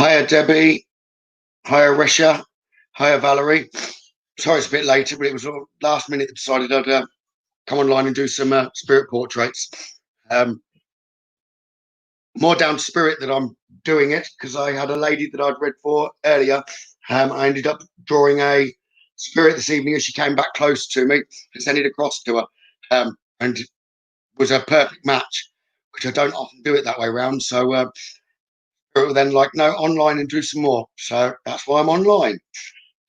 Hiya, Debbie. Hiya, Risha. Hiya, Valerie. Sorry it's a bit later, but it was last minute I decided I'd come online and do some spirit portraits. More down to spirit that I'm doing it, because I had a lady that I'd read for earlier. I ended up drawing a spirit this evening as she came back close to me and sent it across to her. And it was a perfect match, which I don't often do it that way around. So it was then like, no, online and do some more. So that's why I'm online.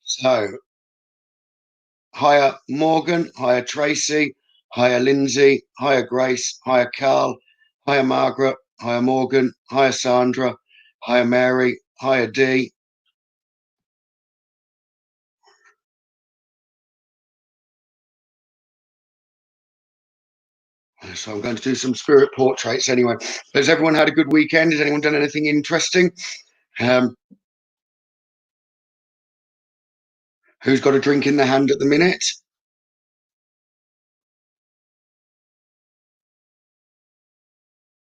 So hiya, Morgan. Hiya, Tracy. Hiya, Lindsay. Hiya, Grace. Hiya, Carl. Hiya, Margaret. Hiya, Morgan. Hiya, Sandra. Hiya, Mary. Hiya, Dee. So I'm going to do some spirit portraits anyway. Has everyone had a good weekend? Has anyone done anything interesting? Who's got a drink in their hand at the minute?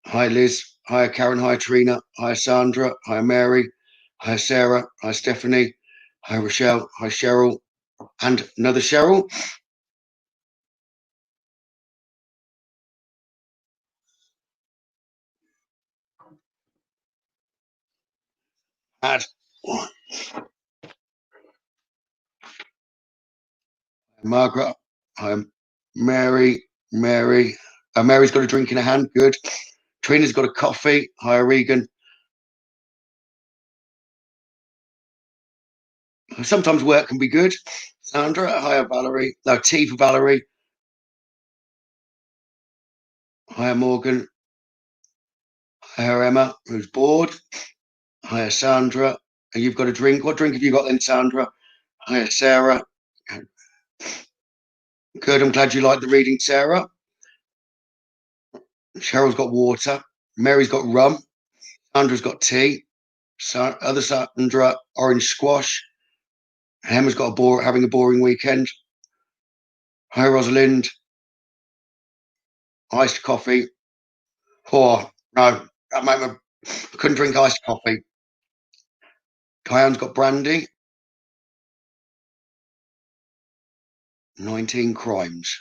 Hi, Liz. Hi, Karen. Hi, Trina. Hi, Sandra. Hi, Mary. Hi, Sarah. Hi, Stephanie. Hi, Rochelle. Hi, Cheryl. And another Cheryl. Add. Margaret. Hi, Mary. Mary. Mary's got a drink in her hand. Good. Trina's got a coffee. Hi, Regan. Sometimes work can be good. Sandra. Hi, Valerie. No, tea for Valerie. Hi, Morgan. Hi, Emma, who's bored. Hi, Sandra. And you've got a drink. What drink have you got then, Sandra? Hi, Sarah. Good. I'm glad you like the reading, Sarah. Cheryl's got water. Mary's got rum. Sandra's got tea. Other Sandra, orange squash. Emma's got having a boring weekend. Hi, Rosalind. Iced coffee. Oh, no. I couldn't drink iced coffee. Diane's got brandy. 19 crimes.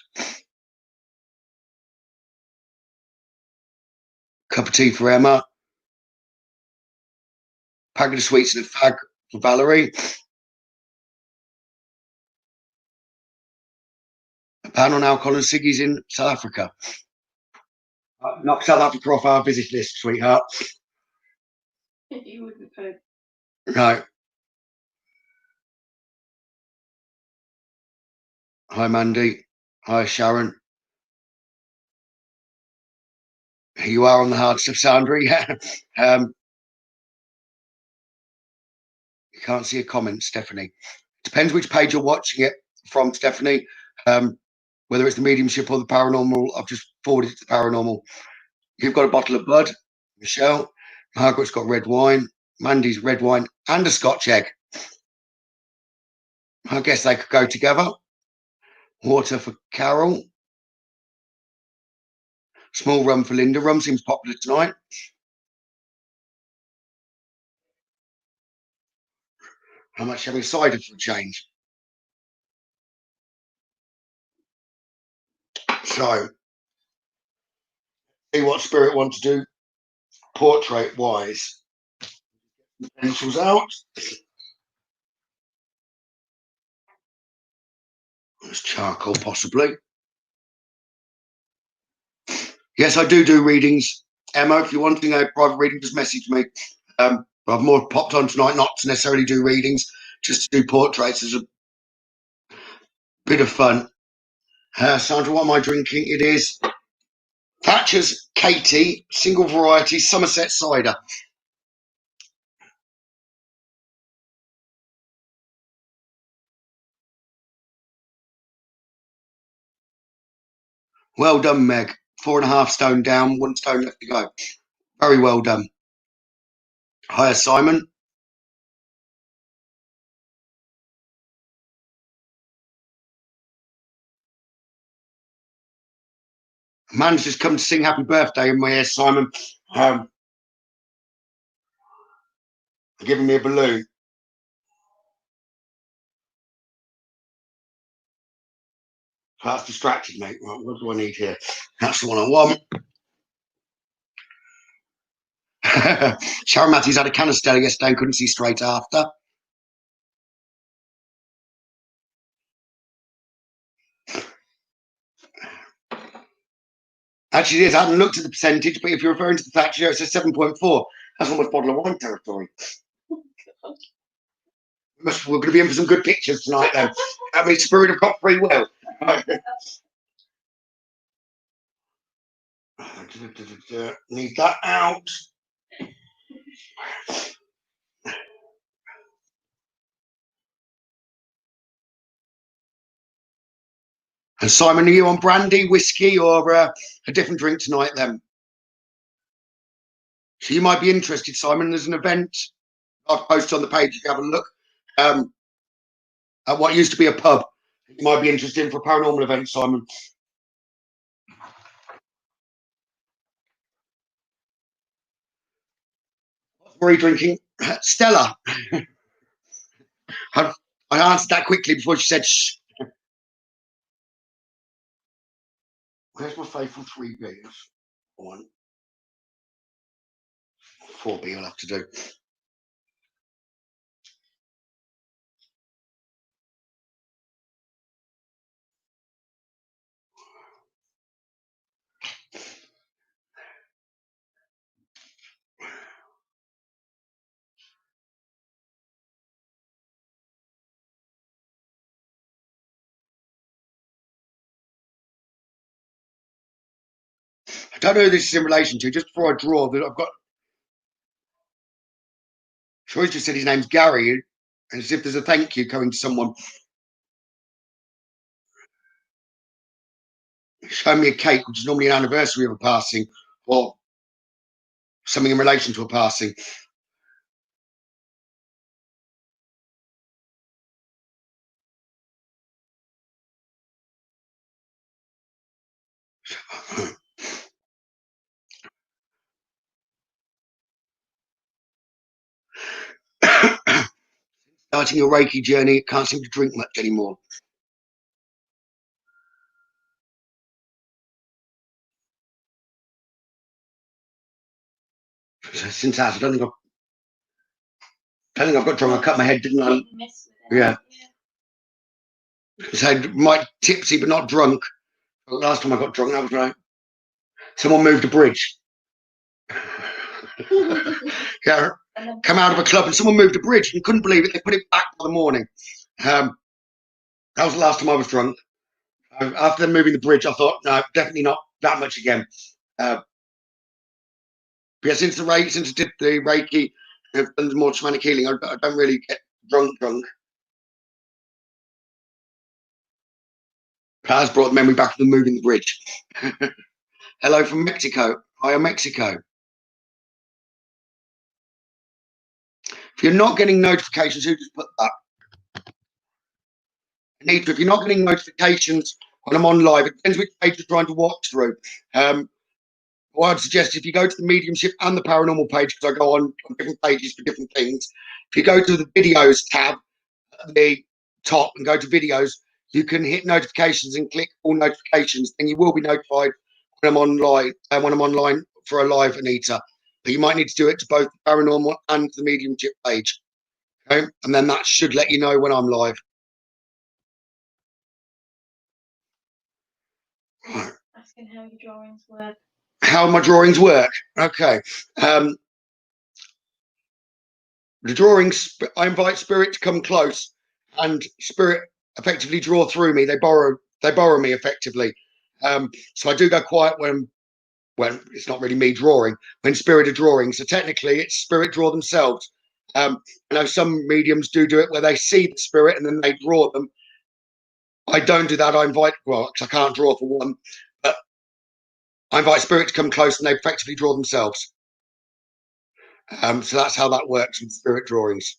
Cup of tea for Emma. Packet of sweets and a fag for Valerie. A ban on alcohol and ciggies in South Africa. Knock South Africa off our visit list, sweetheart. You wouldn't pay. No. Hi, Mandy. Hi, Sharon. Here you are on the hard stuff, Sandra. Yeah. You can't see a comment, Stephanie. Depends which page you're watching it from, Stephanie. Whether it's the mediumship or the paranormal, I've just forwarded it to the paranormal. You've got a bottle of Bud, Michelle. Margaret's got red wine. Mandy's red wine and a Scotch egg. I guess they could go together. Water for Carol. Small rum for Linda. Rum seems popular tonight. How much having cider for a change? So, see what spirit want to do portrait wise. Pencils out. There's charcoal, possibly. Yes, I do readings. Emma, if you're wanting a private reading, just message me. I've more popped on tonight not to necessarily do readings, just to do portraits as a bit of fun. Sandra, what am I drinking? It is Thatcher's Katie, single variety Somerset cider. Well done, Meg. 4.5 stone down, 1 stone left to go. Very well done. Hiya, Simon. Man's just come to sing happy birthday in my ear, Simon. giving me a balloon. That's distracted me. Right, what do I need here? That's the one I want. Sharon Matthews had a canister yesterday and couldn't see straight after. Actually, it is. I haven't looked at the percentage, but if you're referring to the fact show, it says 7.4. That's almost bottle of wine territory. We're going to be in for some good pictures tonight, then. That means Spirit have got free will. Need that out. And Simon, are you on brandy, whiskey, or a different drink tonight then? So you might be interested, Simon. There's an event I've posted on the page. You can have a look at what used to be a pub. You might be interested in for a paranormal event, Simon. What were you drinking? Stella. I answered that quickly before she said shh. Where's my faithful 3B? One. 4B I'll have to do. I don't know who this is in relation to. Just before I draw, that I've got. Troy's just said his name's Gary, and as if there's a thank you coming to someone. Show me a cake, which is normally an anniversary of a passing, or something in relation to a passing. Starting your Reiki journey, can't seem to drink much anymore. Since that, I don't think I've got drunk. I cut my head, didn't I? Yeah. So might tipsy but not drunk. Last time I got drunk, that was right. Someone moved a bridge. Yeah, come out of a club and someone moved a bridge and couldn't believe it. They put it back by the morning. That was the last time I was drunk. After them moving the bridge, I thought, no, definitely not that much again. But yeah, since I did the Reiki, I've done more shamanic healing. I don't really get drunk. That has brought the memory back of them moving the bridge. Hello from Mexico. Hi, Mexico. If you're not getting notifications, who just put that? Anita, if you're not getting notifications when I'm on live, it depends which page you're trying to watch through. What I'd suggest, if you go to the mediumship and the paranormal page, because I go on different pages for different things, if you go to the videos tab at the top and go to videos, you can hit notifications and click all notifications, and you will be notified when I'm online for a live, Anita. But you might need to do it to both the paranormal and the mediumship page. Okay, and then that should let you know when I'm live. Asking how your drawings work. How my drawings work? Okay. The drawings, I invite spirit to come close, and spirit effectively draw through me. They borrow me effectively. So I do go quiet when it's not really me drawing, when spirit are drawing. So technically it's spirit draw themselves. I know some mediums do it where they see the spirit and then they draw them. I don't do that. I invite, well, because I can't draw for one, but I invite spirit to come close and they effectively draw themselves. So that's how that works with spirit drawings.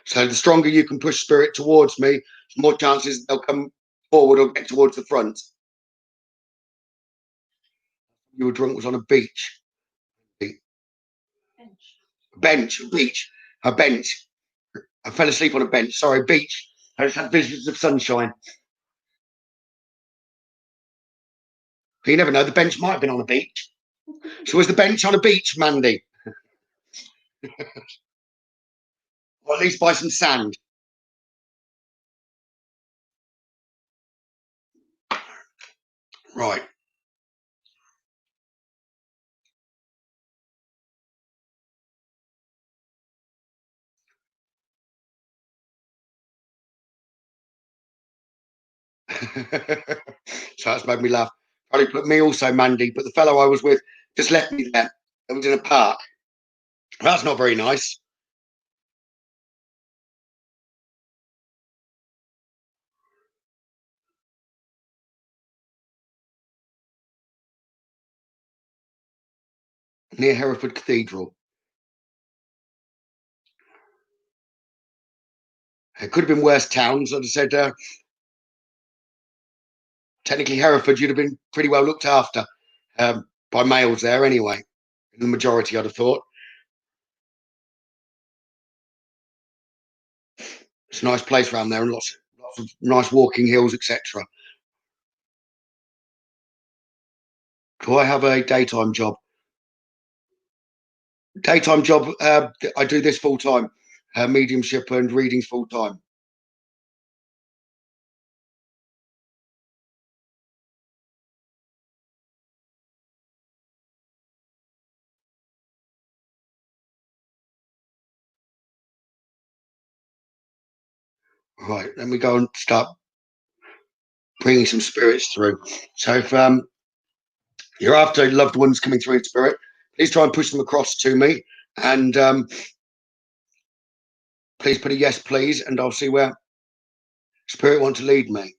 So the stronger you can push spirit towards me, the more chances they'll come forward or get towards the front. You were drunk was on a beach. Bench, beach. A bench. I fell asleep on a bench. Sorry, beach. I just had visions of sunshine. You never know. The bench might have been on a beach. So was the bench on a beach, Mandy? Or at least by some sand. Right. So that's made me laugh. Probably put me also, Mandy, but the fellow I was with just left me there. It was in a park. That's not very nice. Near Hereford Cathedral. It could have been worse towns. I'd have said, technically, Hereford, you'd have been pretty well looked after by males there anyway. In the majority, I'd have thought. It's a nice place around there and lots of nice walking hills, etc. Do I have a daytime job? Daytime job, I do this full time, mediumship and readings full time. Right, then we go and start bringing some spirits through. So if you're after loved ones coming through in spirit, please try and push them across to me, and please put a yes, please, and I'll see where spirit want to lead me.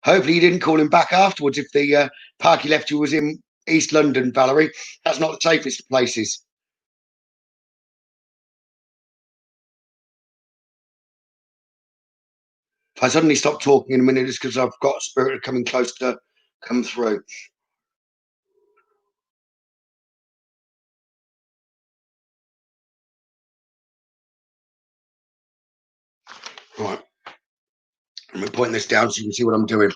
Hopefully, you didn't call him back afterwards if the park he left you was in East London, Valerie. That's not the safest of places. If I suddenly stop talking in a minute, it's because I've got a spirit coming close to come through. Right. I'm going to point this down so you can see what I'm doing.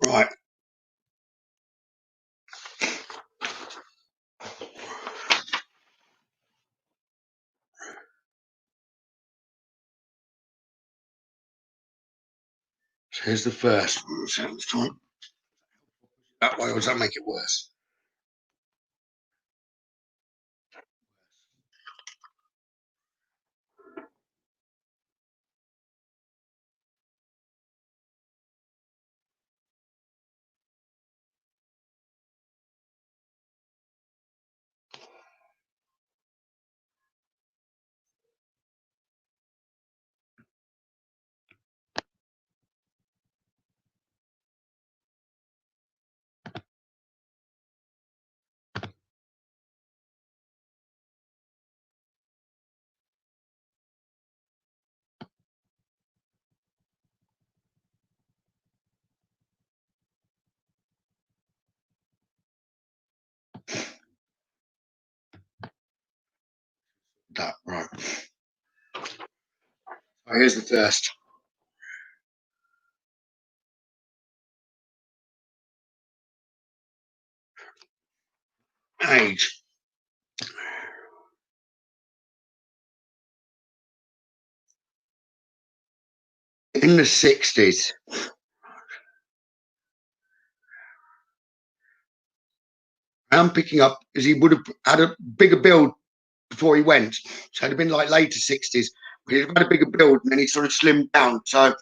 Right. So here's the first one. So let's try that way, or does that make it worse? That right. So here's the first. Age. In the 60s. I'm picking up as he would have had a bigger build before he went. So it'd have been like later 60s. But he'd have had a bigger build and then he sort of slimmed down. So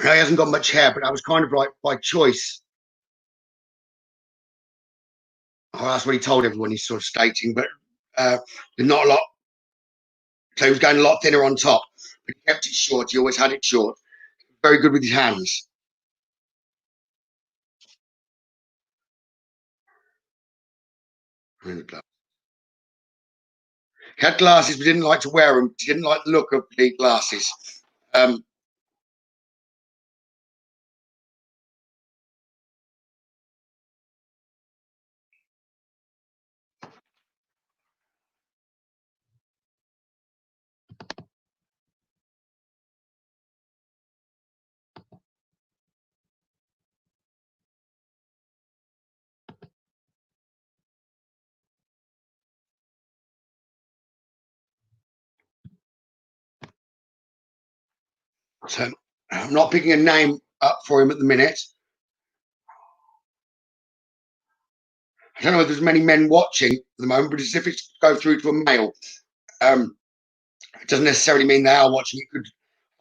he hasn't got much hair, but that was kind of like by choice. Oh, that's what he told everyone, he's sort of stating, but not a lot. So he was going a lot thinner on top, but he kept it short. He always had it short. Very good with his hands. He had glasses, but didn't like to wear them. He didn't like the look of the glasses. So I'm not picking a name up for him at the minute. I don't know if there's many men watching at the moment, but as if it's go through to a male. It doesn't necessarily mean they are watching. It could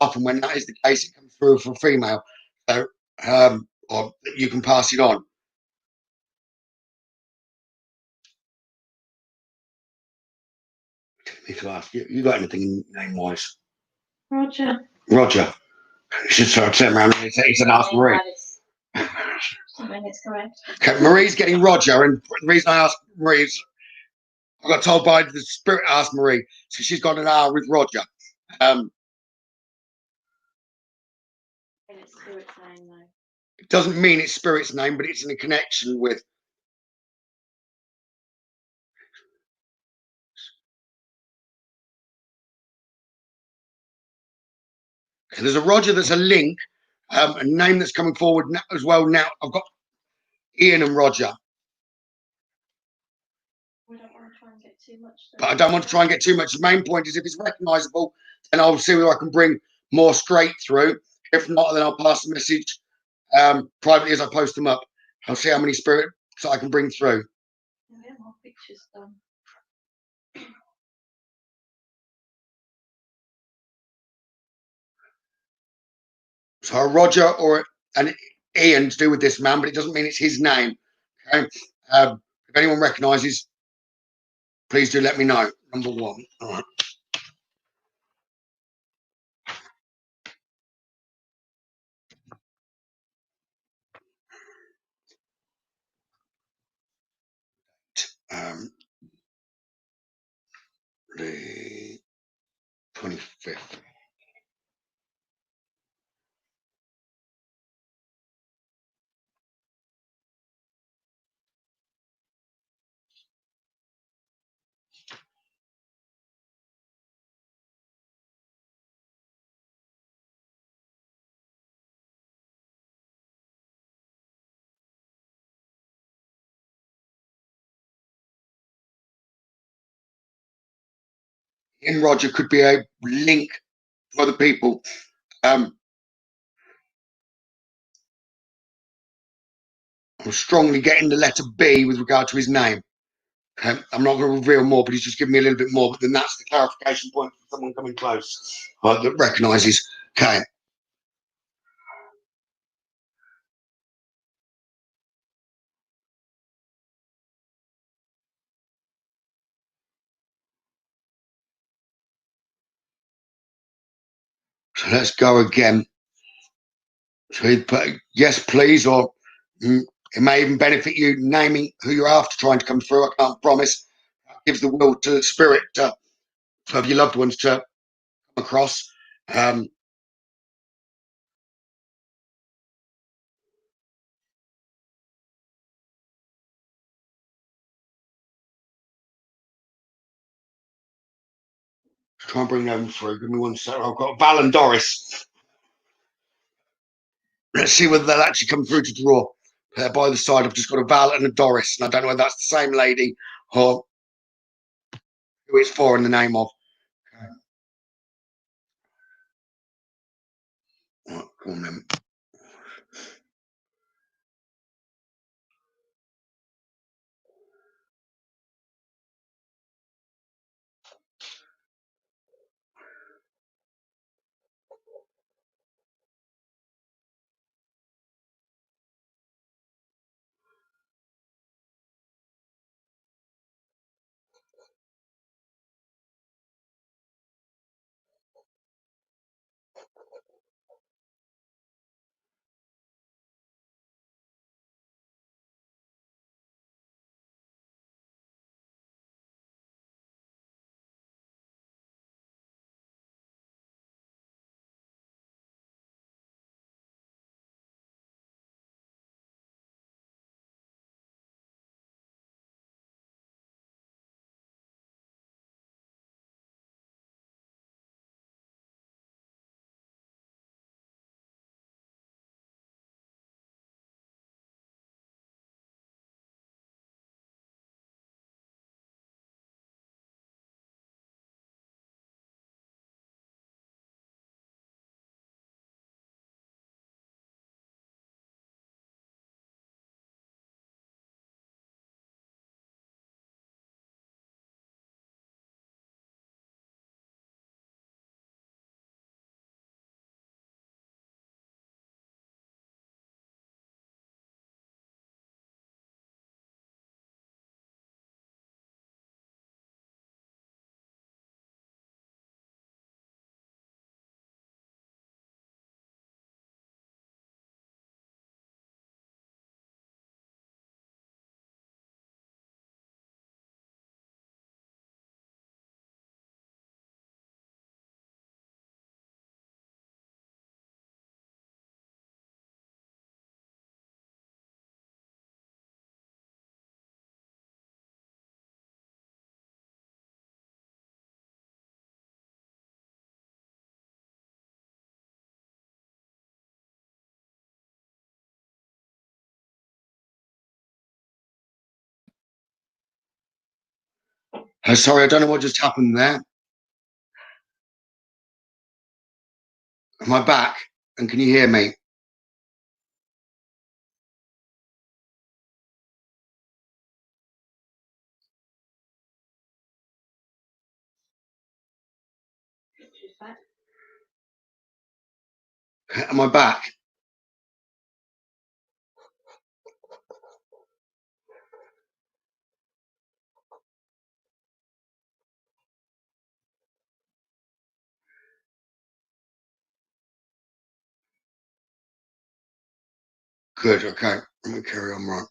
often, when that is the case, it comes through for a female. So or you can pass it on. Need to ask you got anything name wise? Roger. Roger. Should sort of turn around and he said, ask Marie. I mean, it's correct. Okay, Marie's getting Roger, and the reason I asked Marie is I got told by the spirit to ask Marie, so she's got an hour with Roger. It's Spirit's name, though. It doesn't mean it's spirit's name, but it's in a connection with. Okay, there's a Roger that's a link, a name that's coming forward as well. Now I've got Ian and Roger. We don't want to try and get too much. But I don't want to try and get too much. The main point is if it's recognisable, then I'll see whether I can bring more straight through. If not, then I'll pass the message privately as I post them up. I'll see how many spirits I can bring through. We have more pictures done. So a Roger or an Ian to do with this man, but it doesn't mean it's his name. Okay. If anyone recognises, please do let me know. Number one. All right. The 25th. Ian Roger could be a link for other people. I'm strongly getting the letter B with regard to his name. I'm not going to reveal more, but he's just giving me a little bit more. But then that's the clarification point for someone coming close that recognises. Okay. So let's go again. So he put yes, please, or it may even benefit you naming who you're after trying to come through. I can't promise. That gives the will to the spirit of your loved ones to come across. Try and bring them through. Give me one second. I've got Val and Doris. Let's see whether they'll actually come through to draw. By the side, I've just got a Val and a Doris, and I don't know whether that's the same lady or who it's for in the name of. Right, go on then. Sorry, I don't know what just happened there. Am I back? And can you hear me? She's back. Am I back? Good, okay. Let me carry on, right.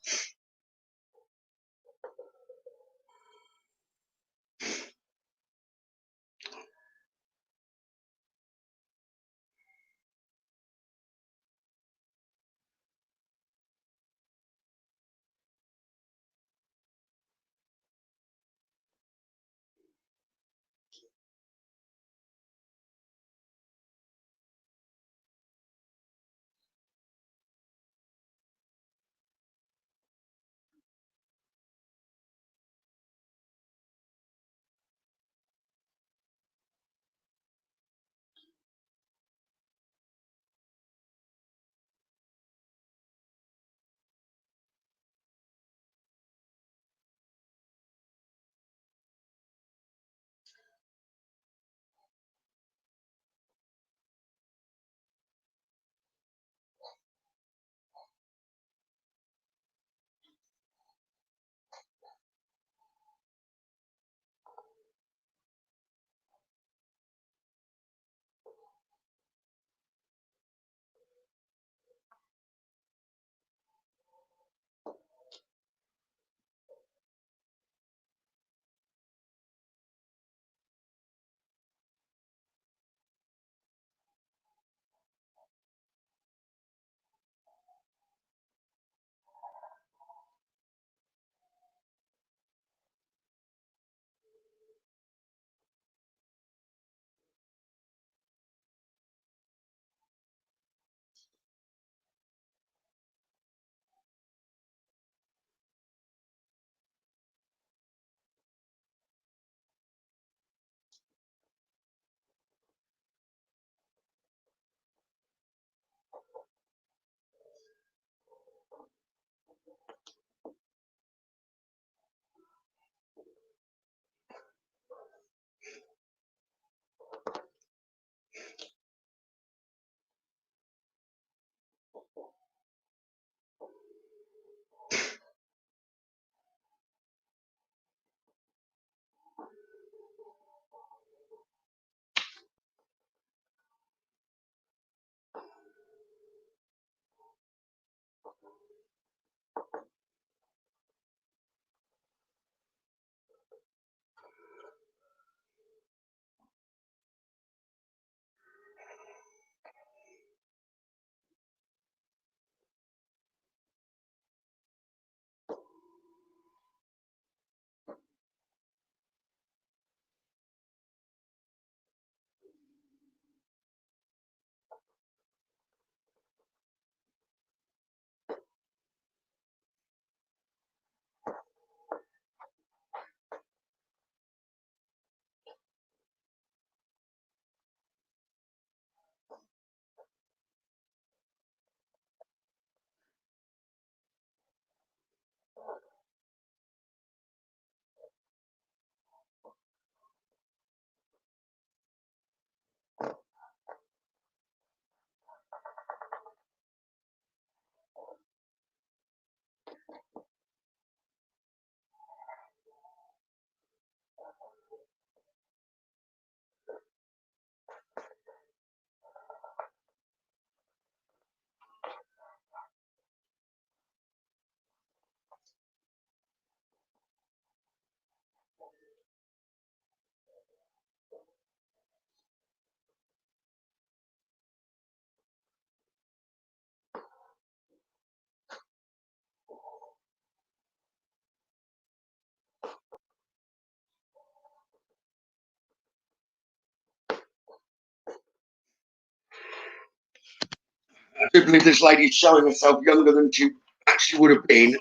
I do believe this lady's showing herself younger than she actually would have been,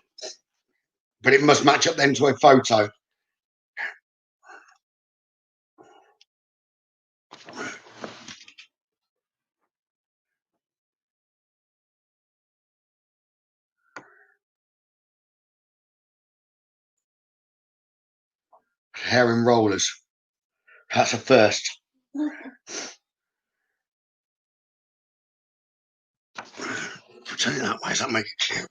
but it must match up then to her photo. hair in rollers. That's a first. Turn it that way, does that make it clear?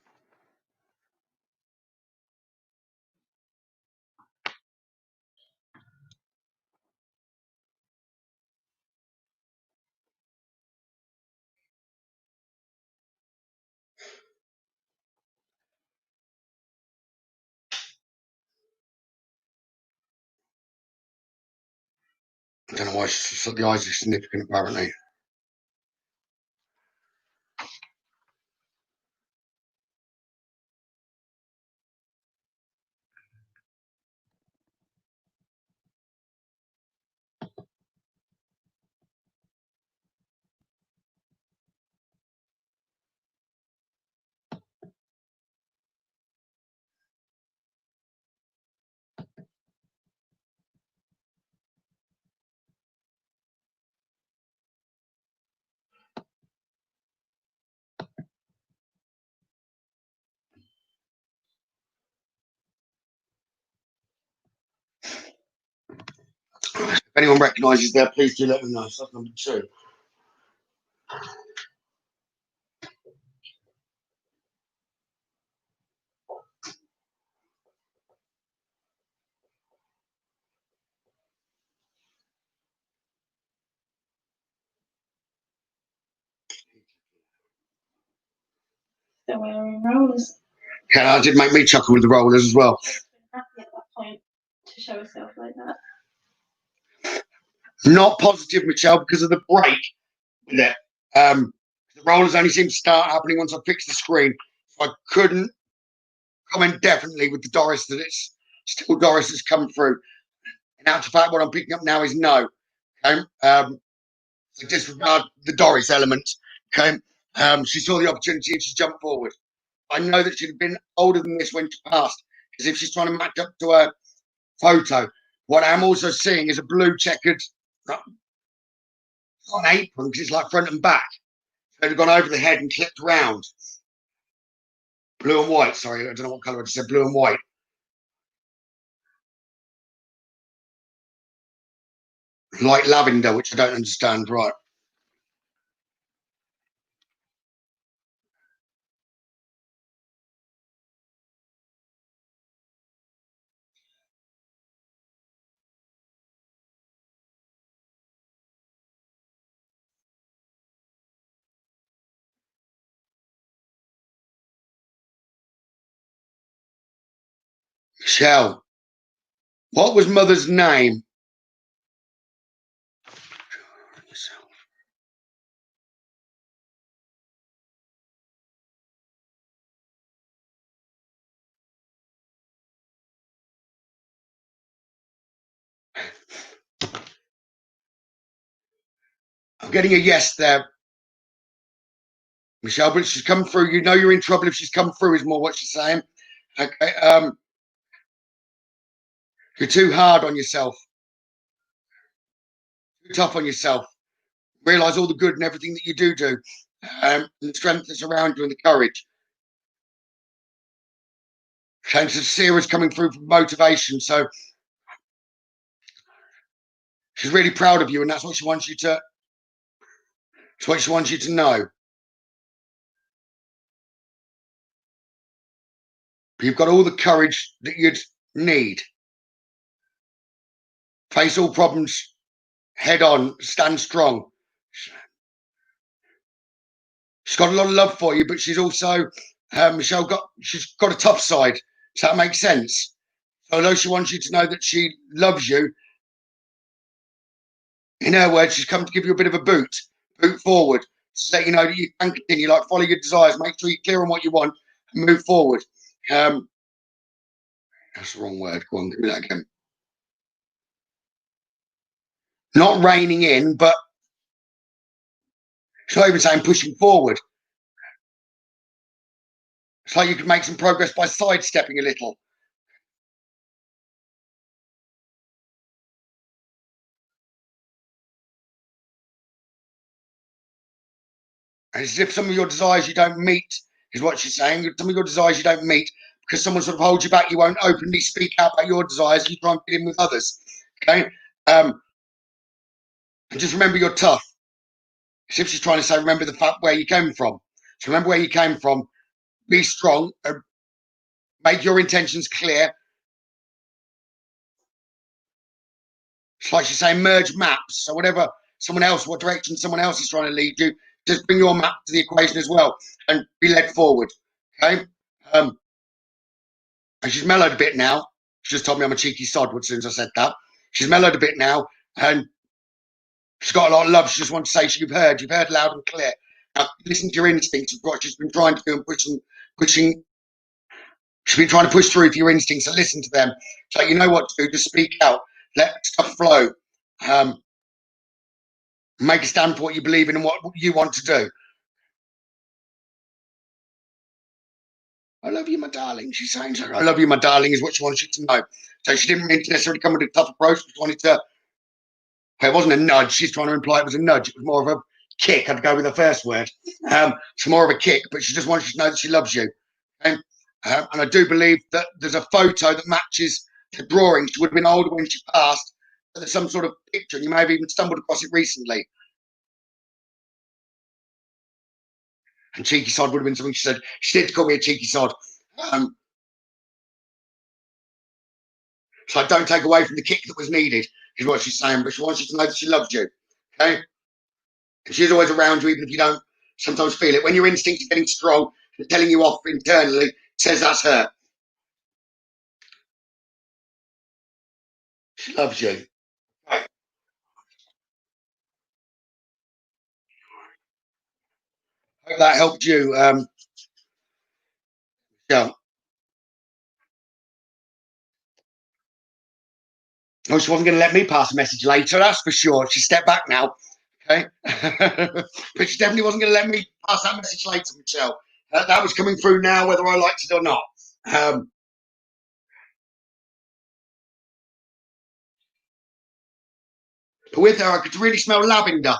I don't know why the eyes are significant, apparently. If anyone recognises that, please do let me know. So that's number 2. They're wearing rollers. Yeah, that did make me chuckle with the rollers as well. Happy at that point to show herself like that. Not positive, Michelle, because of the break. The rollers only seem to start happening once I fix the screen. So I couldn't comment definitely with the Doris that it's still Doris that's come through. In actual fact, what I'm picking up now is no. Okay. So disregard the Doris element. Okay. She saw the opportunity and she jumped forward. I know that she'd have been older than this when she passed, because if she's trying to match up to her photo, what I'm also seeing is a blue checkered, not an apron, because it's like front and back. So it'd gone over the head and clipped round. Blue and white, sorry, I don't know what colour I just said, blue and white. Like lavender, which I don't understand, right. Michelle, what was Mother's name? I'm getting a yes there, Michelle, but she's come through. You know you're in trouble if she's come through, is more what she's saying. Okay. You're too hard on yourself. Too tough on yourself. Realise all the good and everything that you do. And the strength that's around you and the courage. And Sarah's coming through from motivation. So she's really proud of you, and that's what she wants you to. That's what she wants you to know. You've got all the courage that you'd need. Face all problems head on. Stand strong. She's got a lot of love for you, but she's also Michelle she's got a tough side. Does that make sense? Although she wants you to know that she loves you, in her words, she's come to give you a bit of a boot forward, to let you know that you can continue, like follow your desires, make sure you're clear on what you want, and move forward. That's the wrong word. Go on, give me that again. Not reining in, but it's not even saying pushing forward. It's like you can make some progress by sidestepping a little. And it's as if some of your desires you don't meet, is what she's saying. Some of your desires you don't meet, because someone sort of holds you back, you won't openly speak out about your desires. You try and fit in with others. Okay. And just remember you're tough. As if she's trying to say, remember the fact where you came from. So remember where you came from. Be strong. Make your intentions clear. It's like she's saying, merge maps. So whatever what direction someone else is trying to lead you, just bring your map to the equation as well and be led forward. Okay. And she's mellowed a bit now. She just told me I'm a cheeky sod as soon as I said that. She's mellowed a bit now, and she's got a lot of love. She just wants to say you've heard loud and clear. Now, listen to your instincts, what she's been trying to do and pushing. She's been trying to push through for your instincts, so listen to them. So you know what to do. Just speak out. Let stuff flow. Make a stand for what you believe in and what you want to do. I love you, my darling. She's saying so. I love you, my darling, is what she wants you to know. So she didn't mean to necessarily come with a tough approach. She wanted to. It wasn't a nudge. She's trying to imply it was a nudge. It was more of a kick. I'd go with the first word. It's more of a kick, but she just wants you to know that she loves you. Okay? And I do believe that there's a photo that matches the drawing. She would have been older when she passed. But there's some sort of picture, and you may have even stumbled across it recently. And cheeky sod would have been something she said. She did call me a cheeky sod. So don't take away from the kick that was needed, is what she's saying. But she wants you to know that she loves you. Okay? And she's always around you, even if you don't sometimes feel it. When your instinct is getting strong and telling you off internally, it says that's her. She loves you. Right. Hope that helped you. Yeah. Oh, she wasn't going to let me pass a message later, that's for sure. She stepped back now. Okay. But she definitely wasn't going to let me pass that message later, Michelle. That was coming through now, whether I liked it or not. But with her, I could really smell lavender.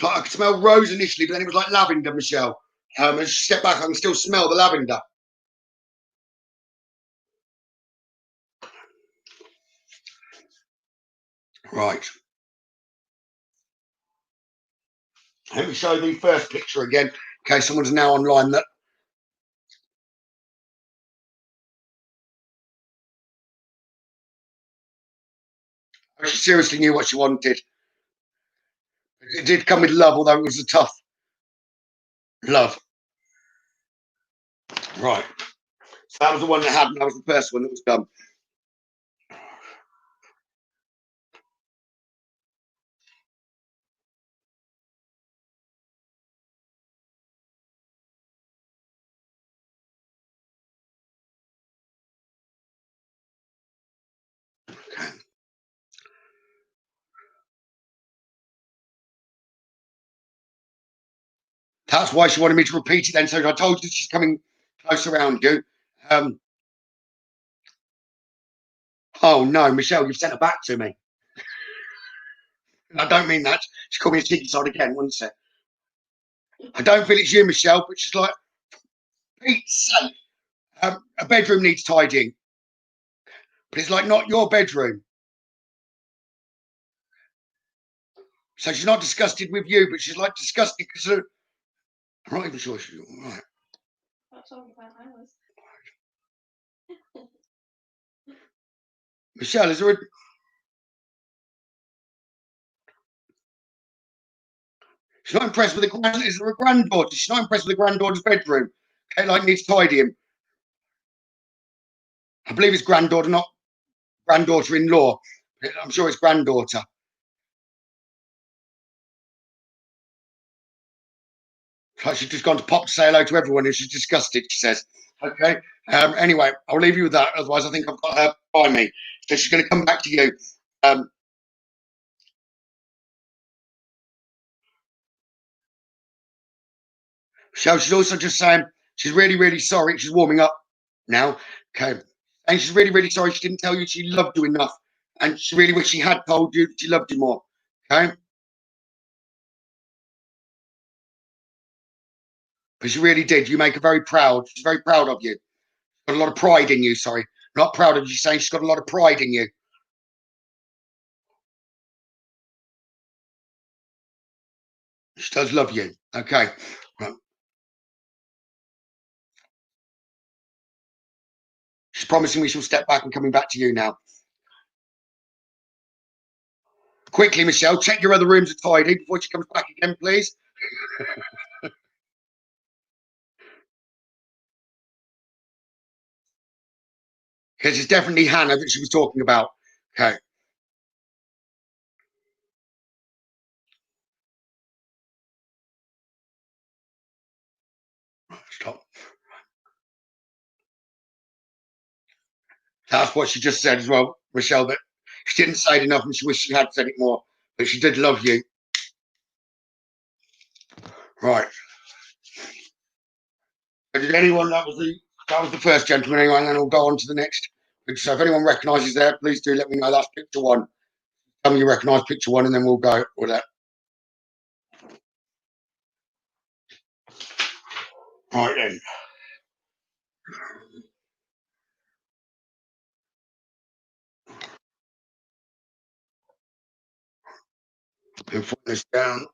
I could smell rose initially, but then it was like lavender, Michelle. As she stepped back, I can still smell the lavender. Right. Let me show the first picture again, in case someone's now online that. She seriously knew what she wanted. It did come with love, although it was a tough love. Right. So that was the one that happened. That was the first one that was done. Okay. That's why she wanted me to repeat it then. So I told you she's coming close around you. Oh no, Michelle, you've sent her back to me. And I don't mean that. She called me a cheeky side again, wouldn't she? I don't feel it's you, Michelle, but she's like, Pete's sake. A bedroom needs tidying. But it's like not your bedroom. So she's not disgusted with you, but she's like disgusted because I'm not even sure she's all right. That's all that I was. Michelle, is there a. She's not impressed with the is there a granddaughter? She's not impressed with the granddaughter's bedroom. Okay, like needs tidying. I believe it's granddaughter, not granddaughter-in-law. I'm sure it's granddaughter. Like she's just gone to pop to say hello to everyone and she's disgusted, she says. Okay. Anyway, I'll leave you with that. Otherwise, I think I've got her by me. So she's going to come back to you. So she's also just saying she's really, really sorry. She's warming up now. Okay. And she's really, really sorry she didn't tell you she loved you enough. And she really wish she had told you that she loved you more. Okay. But she really did. You make her very proud. She's very proud of you. Got a lot of pride in you. Sorry, not proud of you. Saying she's got a lot of pride in you. She does love you. Okay. Right. She's promising me she'll step back and coming back to you now. Quickly, Michelle, check your other rooms are tidy before she comes back again, please. Because it's definitely Hannah that she was talking about. Okay. Stop. That's what she just said as well, Michelle, that she didn't say it enough and she wished she had said it more. But she did love you. Right. Did anyone, that was the first gentleman anyway, and then we'll go on to the next. So if anyone recognises that, please do let me know. That's picture one. Tell me you recognise picture one and then we'll go with that. Right then. And put this down.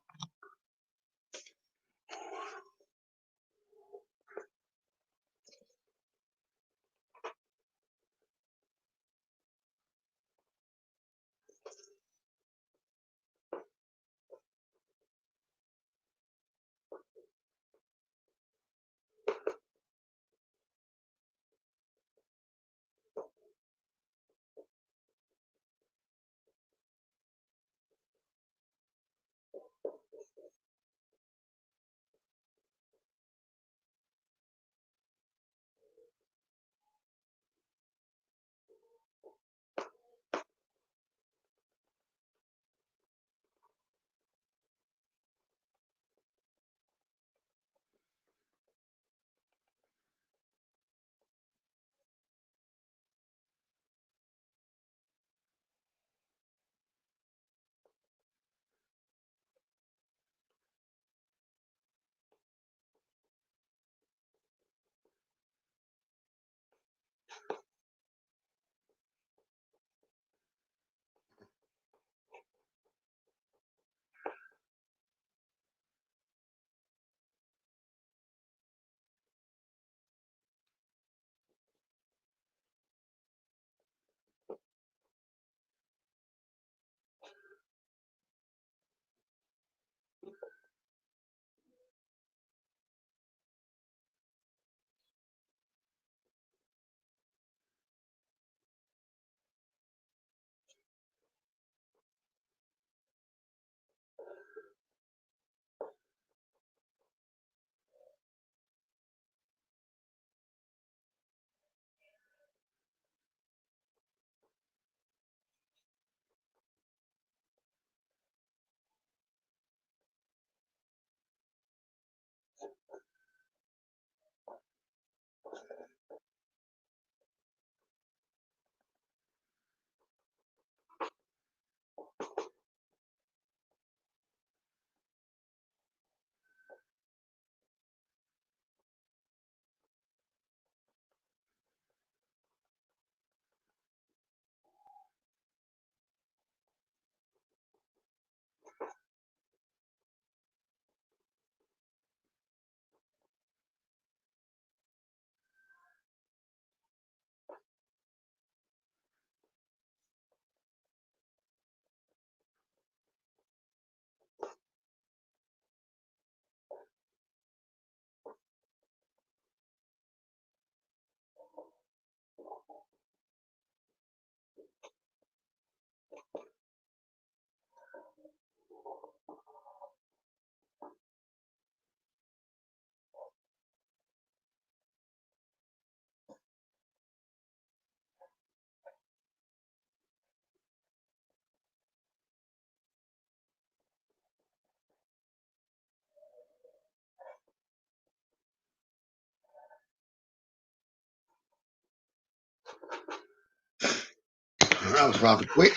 That was rather quick.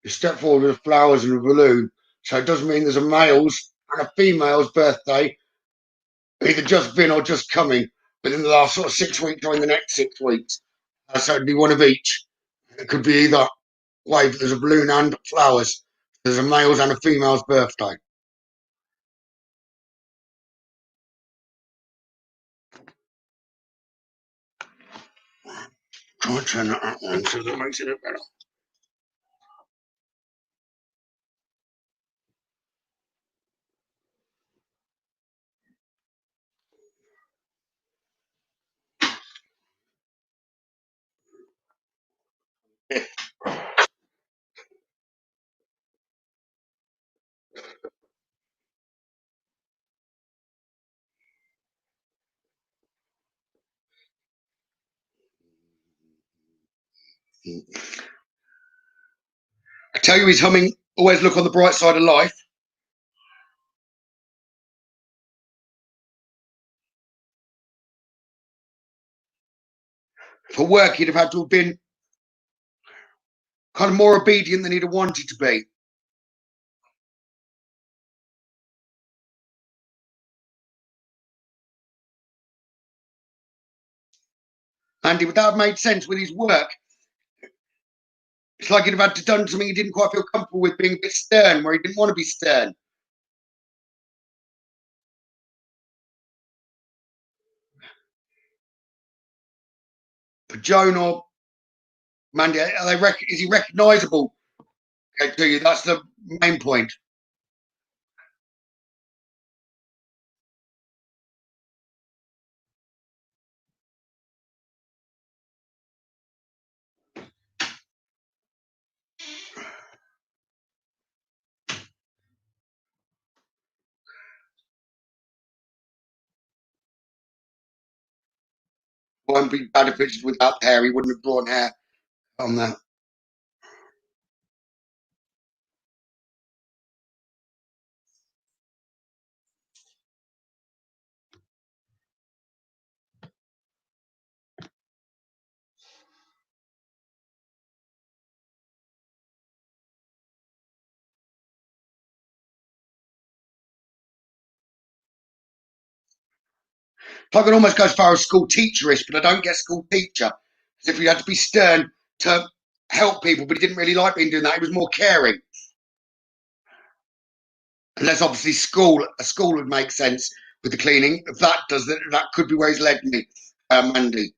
You step forward with flowers and a balloon. So it does mean there's a male's and a female's birthday, either just been or just coming within the last sort of 6 weeks or in the next 6 weeks. So it'd be one of each. It could be either way, but there's a balloon and flowers. There's a male's and a female's birthday. Try and turn that up one so that makes it look better. I tell you, he's humming. Always look on the bright side of life. For work, he'd have had to have been kind of more obedient than he'd have wanted to be. Andy, would that have made sense with his work? It's like he'd have had to done something he didn't quite feel comfortable with, being a bit stern where he didn't want to be stern. For Joan or Mandy, is he recognisable to you? That's the main point. Won't be bad if it's without hair. He wouldn't have drawn hair on that. I could almost go as far as school teacherish, but I don't get school teacher. As if he had to be stern to help people, but he didn't really like being doing that. He was more caring. Unless obviously a school would make sense with the cleaning. If that does that could be where he's led me, Mandy.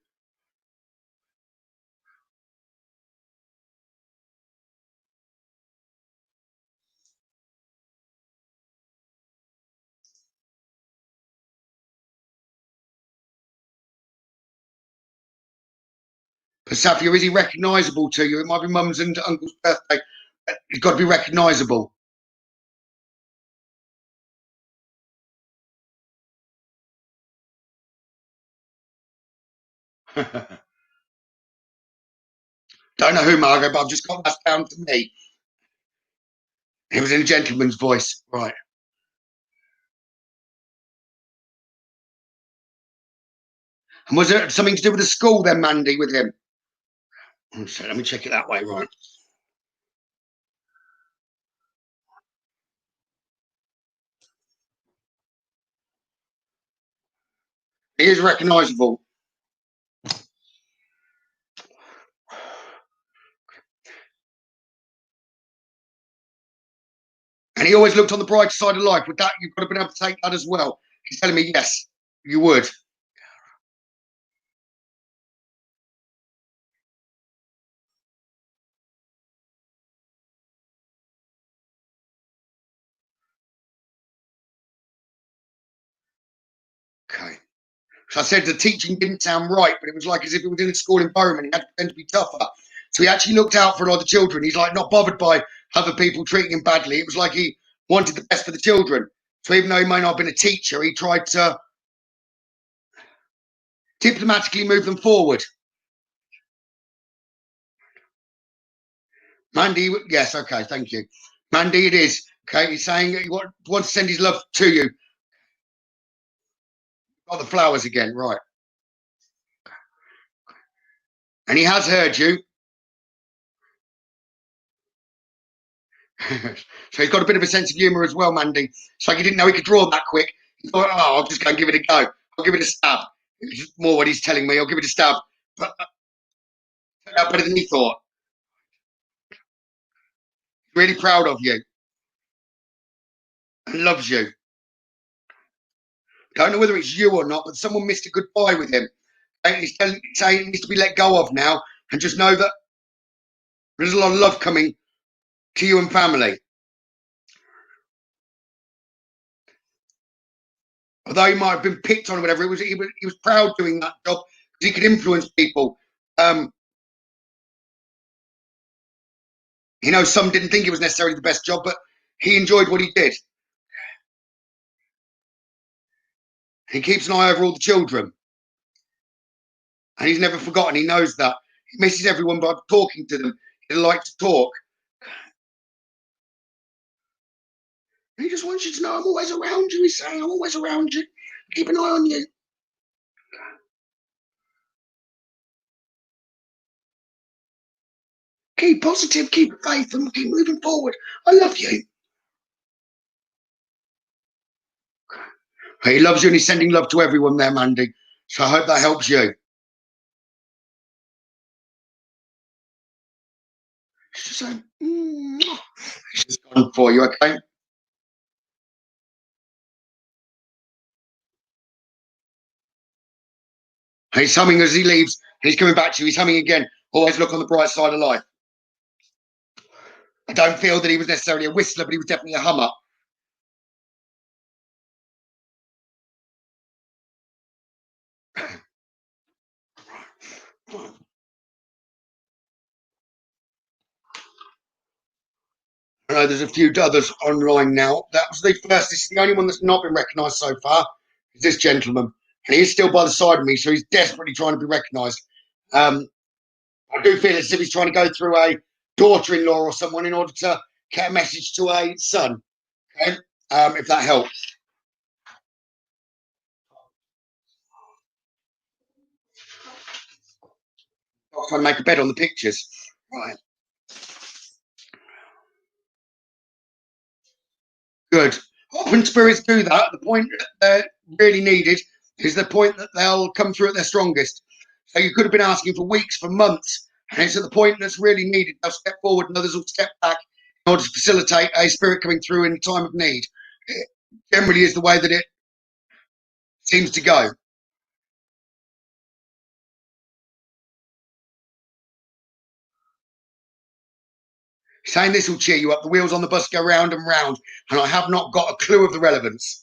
But Safia, is he recognisable to you? It might be mum's and uncle's birthday. He's got to be recognisable. Don't know who, Margot, but I've just got that down to me. It was in a gentleman's voice, right? And was it something to do with the school then, Mandy, with him? So let me check it that way, right? He is recognisable. And he always looked on the bright side of life. With that, you've got to be able to take that as well. He's telling me, yes, you would. Okay. So I said the teaching didn't sound right, but it was like as if it was in a school environment. He had to tend to be tougher. So he actually looked out for a lot of the children. He's like not bothered by other people treating him badly. It was like he wanted the best for the children. So even though he may not have been a teacher, he tried to diplomatically move them forward. Mandy, yes, okay, thank you. Mandy, it is. Okay, he's saying he wants to send his love to you. Got the flowers again, right. And he has heard you. So he's got a bit of a sense of humour as well, Mandy. It's like he didn't know he could draw that quick. He thought, oh, I'll just go and give it a go. I'll give it a stab. It's more what he's telling me. I'll give it a stab. But turned out better than he thought. Really proud of you and loves you. Don't know whether it's you or not, but someone missed a goodbye with him. And he's saying he needs to be let go of now, and just know that there's a lot of love coming to you and family. Although he might have been picked on or whatever, he was proud doing that job because he could influence people. Some didn't think it was necessarily the best job, but he enjoyed what he did. He keeps an eye over all the children. And he's never forgotten. He knows that. He misses everyone by talking to them. He likes to talk. He just wants you to know I'm always around you, he's saying. I'm always around you. Keep an eye on you. Keep positive, keep faith, and keep moving forward. I love you. He loves you and he's sending love to everyone there, Mandy. So I hope that helps you. She's saying, she's gone for you, okay? He's humming as he leaves. He's coming back to you. He's humming again. Always look on the bright side of life. I don't feel that he was necessarily a whistler, but he was definitely a hummer. I know there's a few others online now. That was the first. This is the only one that's not been recognised so far. Is this gentleman, and he's still by the side of me, so he's desperately trying to be recognised. I do feel as if he's trying to go through a daughter-in-law or someone in order to get a message to a son. Okay, if that helps. I'll try and make a bed on the pictures. Right. Good. Often spirits do that. The point that they're really needed is the point that they'll come through at their strongest. So you could have been asking for weeks, for months, and it's at the point that's really needed. They'll step forward and others will step back in order to facilitate a spirit coming through in time of need. It generally is the way that it seems to go. Saying this will cheer you up. The wheels on the bus go round and round, and I have not got a clue of the relevance.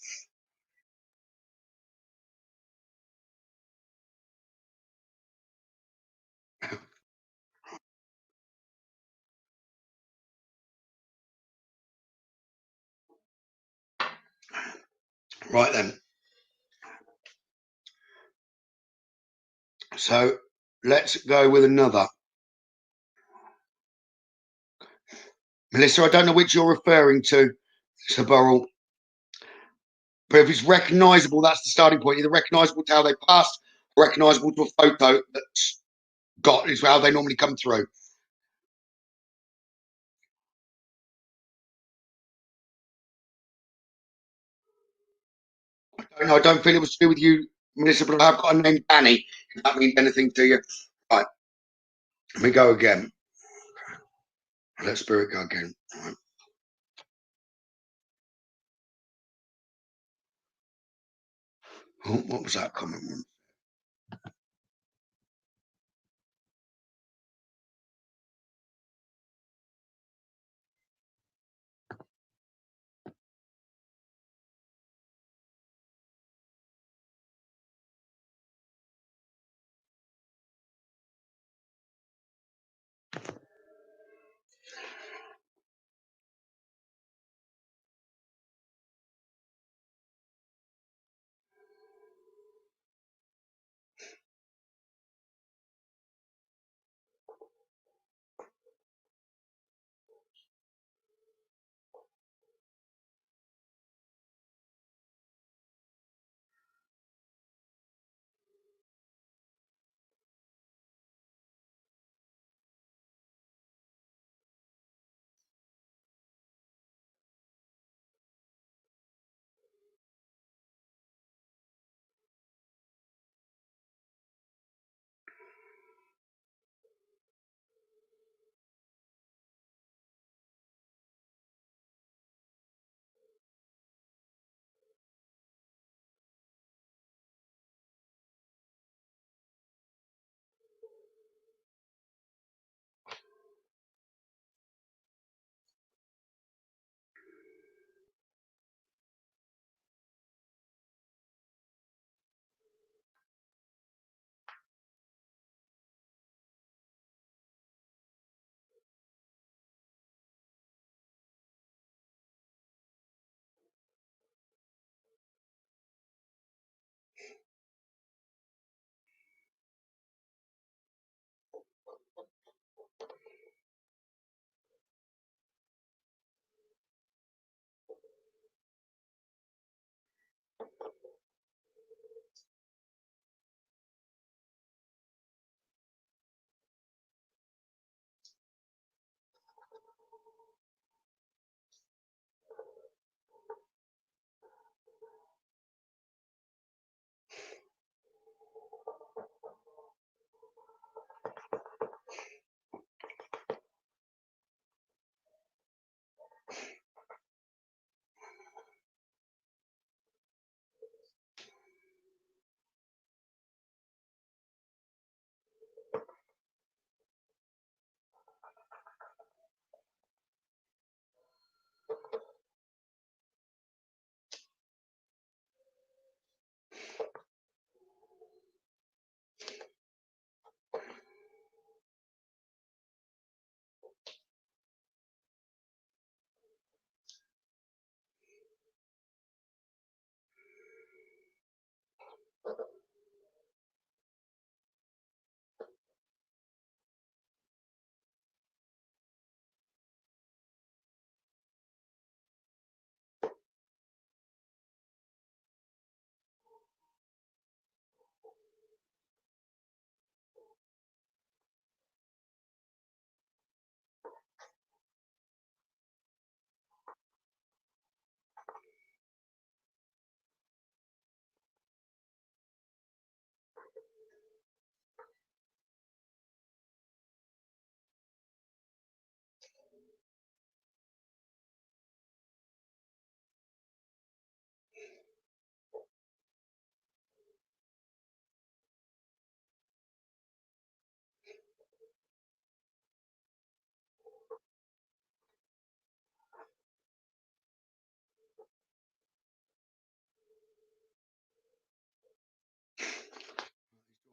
Right then. So let's go with another. Melissa, I don't know which you're referring to, Sir Burrell. But if it's recognisable, that's the starting point. Either recognisable to how they passed, or recognisable to a photo that's got is how they normally come through. I don't feel it was to do with you, Melissa, but I've got a name Danny, if that means anything to you. Right. Let me go again. Let spirit go again. Right. Oh, what was that comment?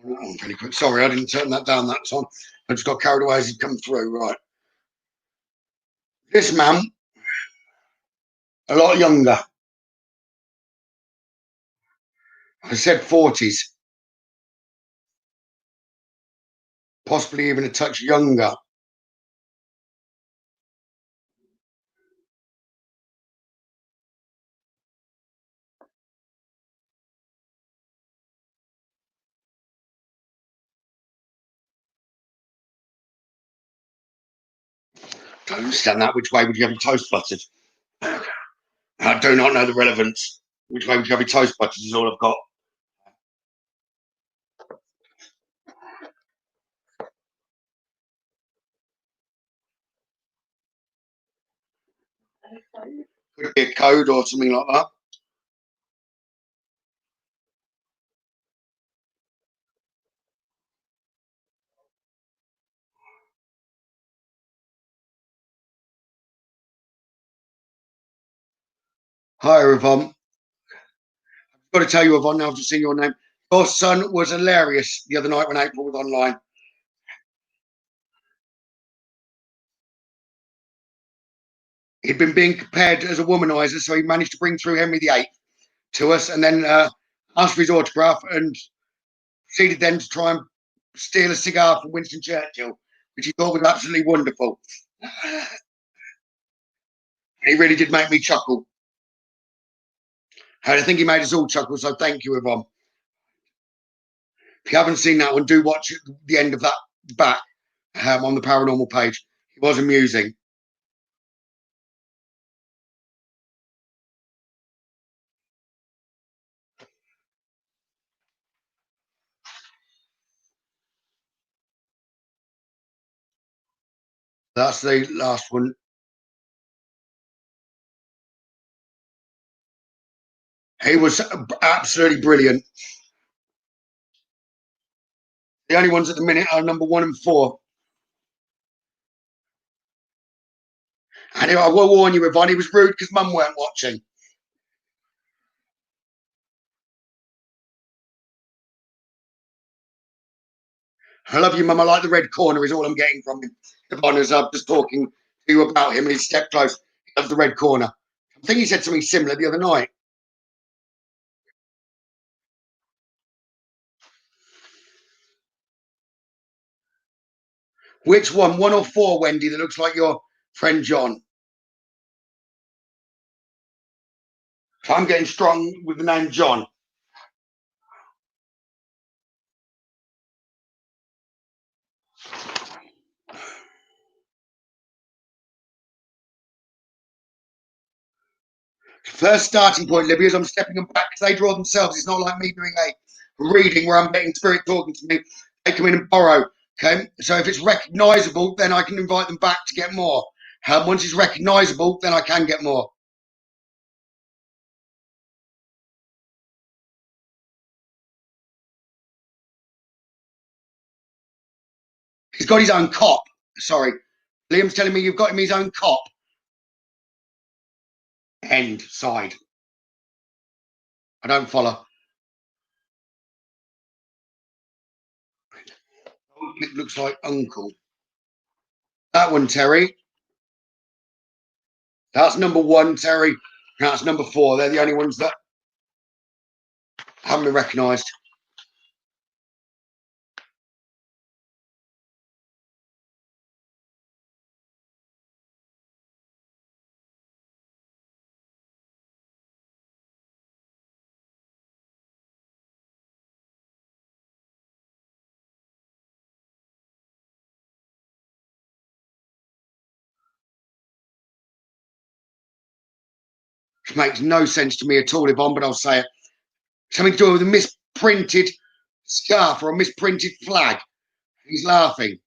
Oh, pretty quick. Sorry, I didn't turn that down that time. I just got carried away as he'd come through. Right. This man, a lot younger. I said 40s, possibly even a touch younger. Don't understand that. Which way would you have your toast buttered? I do not know the relevance. Which way would you have your toast buttered is all I've got. Could it be a code or something like that? Hi, Yvonne. I've got to tell you, Yvonne, now I've just seen your name. Your son was hilarious the other night when April was online. He'd been being compared as a womanizer, so he managed to bring through Henry VIII to us and then asked for his autograph and proceeded then to try and steal a cigar from Winston Churchill, which he thought was absolutely wonderful. He really did make me chuckle. And I think he made us all chuckle, so thank you, Yvonne. If you haven't seen that one, do watch the end of that back on the paranormal page. It was amusing. That's the last one. He was absolutely brilliant. The only ones at the minute are number 1 and 4. And I will warn you, Yvonne, he was rude because Mum weren't watching. I love you, Mum. I like the red corner is all I'm getting from him. Yvonne, as I'm just talking to you about him and his step close. He loves the red corner. I think he said something similar the other night. Which one? 1 or 4, Wendy, that looks like your friend John? So I'm getting strong with the name John. First starting point, Libby, is I'm stepping them back because they draw themselves. It's not like me doing a reading where I'm getting spirit talking to me. They come in and borrow. Okay, so if it's recognisable, then I can invite them back to get more. Once it's recognisable, then I can get more. He's got his own cop. Sorry, Liam's telling me you've got him his own cop. End side. I don't follow. It looks like Uncle. That one, Terry. That's number 1, Terry. That's number 4. They're the only ones that haven't been recognised. Which makes no sense to me at all, Yvonne, but I'll say it. Something to do with a misprinted scarf or a misprinted flag. He's laughing.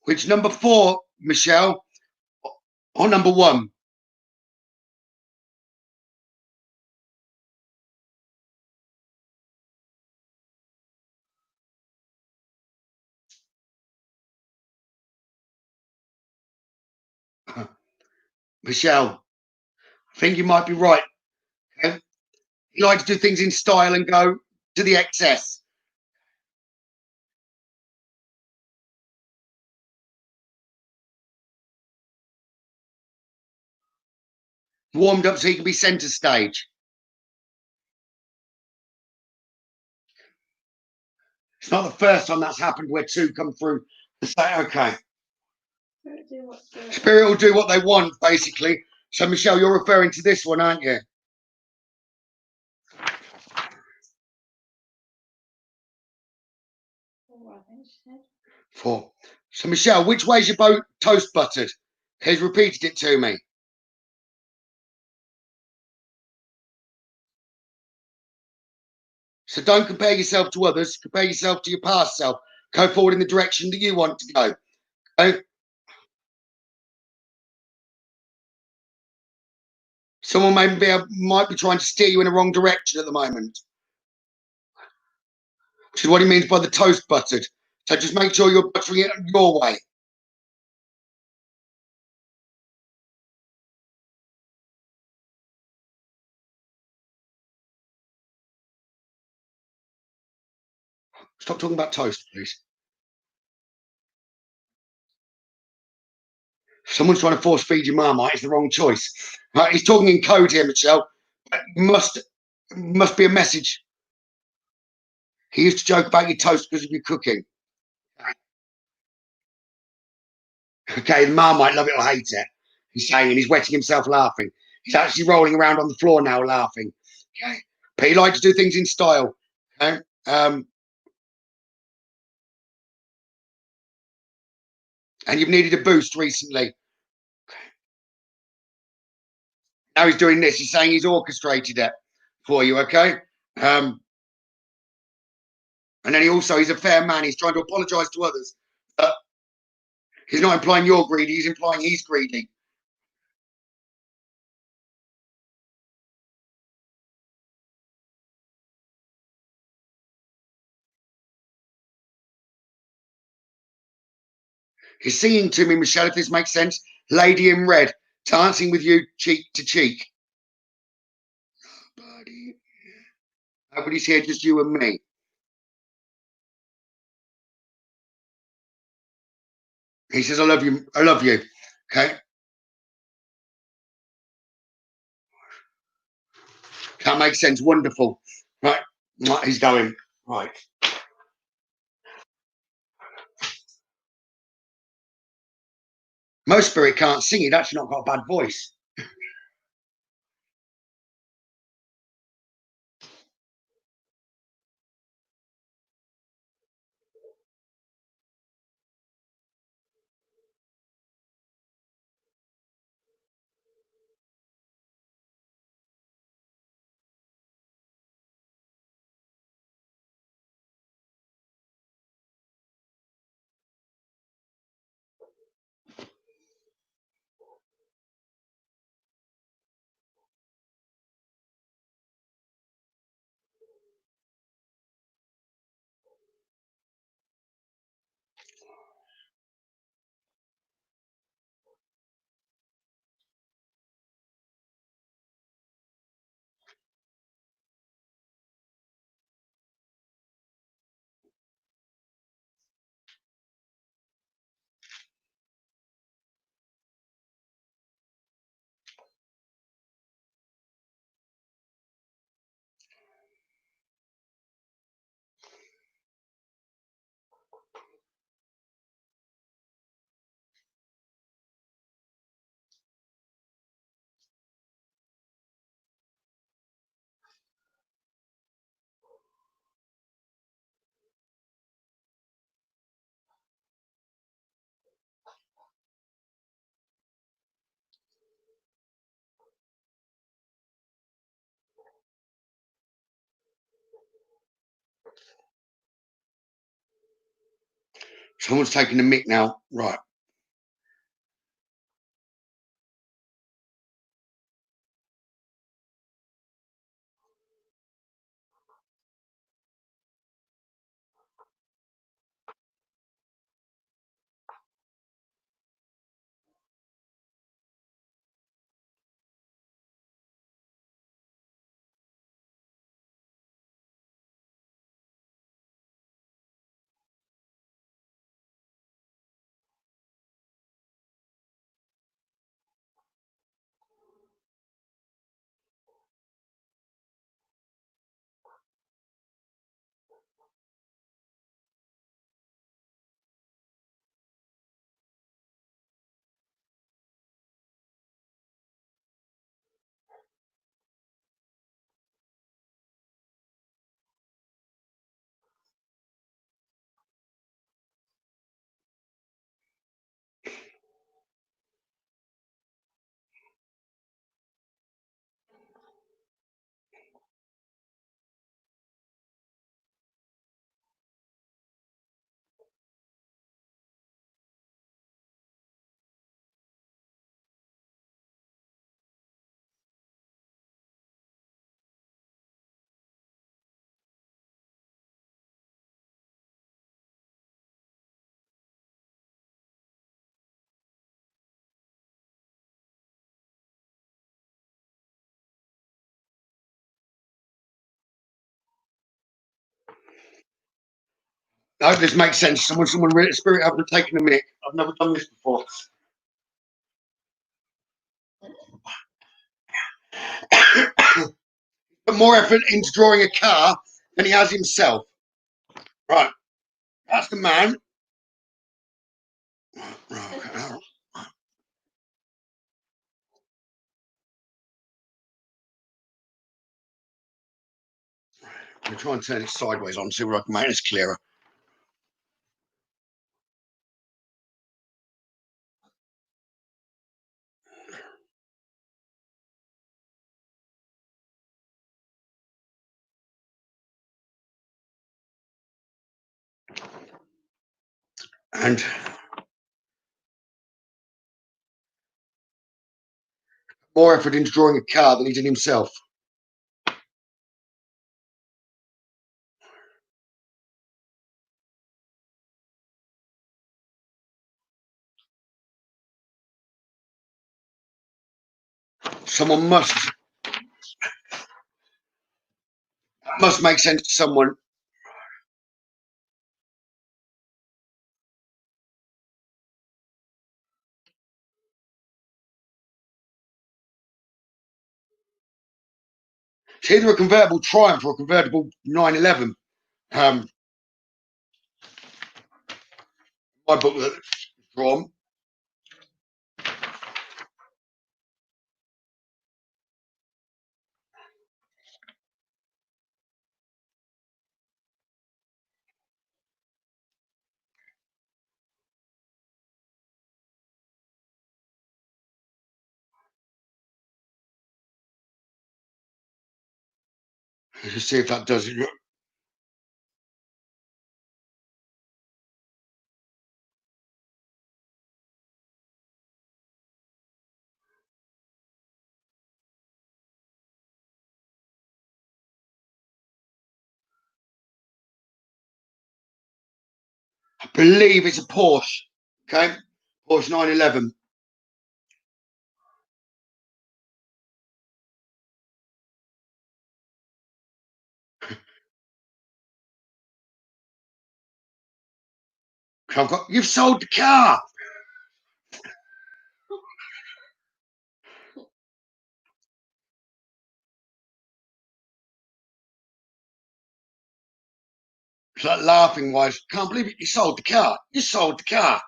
Which number 4, Michelle, or number 1? Michelle, I think you might be right. Okay? You like to do things in style and go to the excess. Warmed up so you can be centre stage. It's not the first time that's happened where 2 come through and say, okay. Spirit will do what they want, basically. So, Michelle, you're referring to this one, aren't you? Four. So, Michelle, which way's your boat toast buttered? He's repeated it to me. So don't compare yourself to others. Compare yourself to your past self. Go forward in the direction that you want to go. Okay? Someone might be trying to steer you in the wrong direction at the moment. Which is what he means by the toast buttered. So just make sure you're buttering it your way. Stop talking about toast, please. If someone's trying to force feed you Marmite, it's the wrong choice. Right? He's talking in code here, Michelle. Must be a message. He used to joke about your toast because of your cooking. Okay, the Marmite love it or hate it. He's saying, and he's wetting himself laughing. He's actually rolling around on the floor now laughing. Okay, but he likes to do things in style. Okay, and you've needed a boost recently. Now he's doing this. He's saying he's orchestrated it for you. Okay, and then he's a fair man. He's trying to apologise to others. He's not implying you're greedy. He's implying he's greedy. He's singing to me, Michelle, if this makes sense. Lady in red, dancing with you cheek to cheek. Nobody's here, just you and me. He says, I love you. I love you. Okay. That makes sense. Wonderful. Right. He's going. Right. Most spirit can't sing. He'd actually not got a bad voice. Someone's taking the mic now. Right. I hope this makes sense. Someone really spirit haven't taken a mic. I've never done this before. Put more effort into drawing a car than he has himself. Right, that's the man. Right. I'm going to try and turn it sideways on, see where I can make this clearer. And more effort into drawing a car than he did himself. Someone must make sense to someone. It's either a convertible Triumph or a convertible 911. My book that's drawn. Let's see if that does it. I believe it's a Porsche. Okay, Porsche 911. You've sold the car. It's like laughing wise. Can't believe it. You sold the car. You sold the car.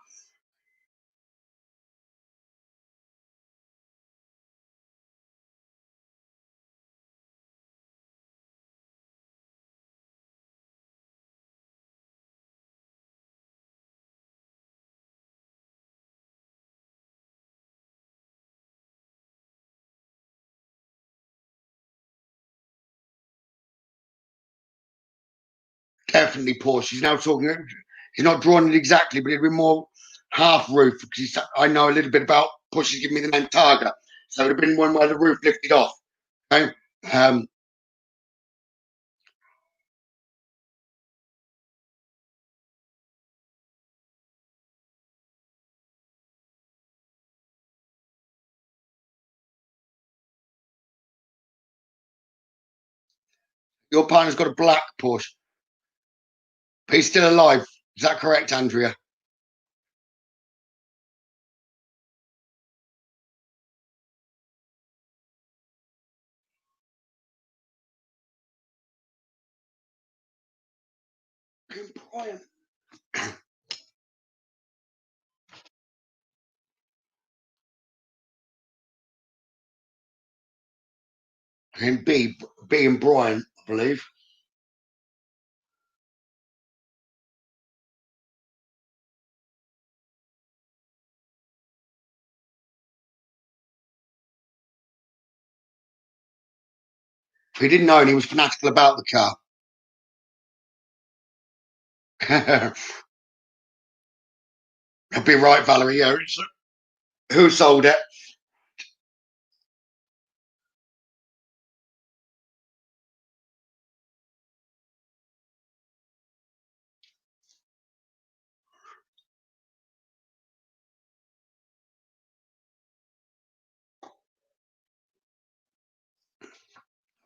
Definitely Porsche. He's now talking. He's not drawing it exactly, but it'd be more half roof. Because I know a little bit about Porsche. Give me the name Targa, so it would have been one where the roof lifted off. Okay. Your partner's got a black Porsche. He's still alive. Is that correct, Andrea? Brian. And B and Brian, I believe. If he didn't know, and he was fanatical about the car. I'd be right, Valerie. Yeah, who sold it?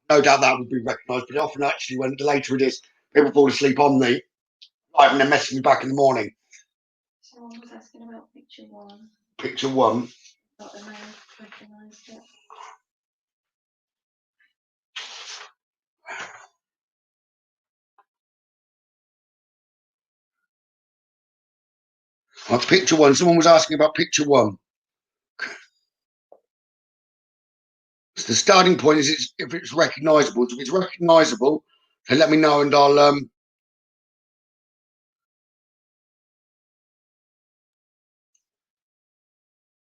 No doubt that would be recognised, but often actually when later it is, people fall asleep on the live and then message me back in the morning. Someone was asking about picture 1. Picture 1. Not the name recognised it. That's picture 1. Someone was asking about picture 1. So the starting point is if it's recognisable. So if it's recognisable, then let me know and I'll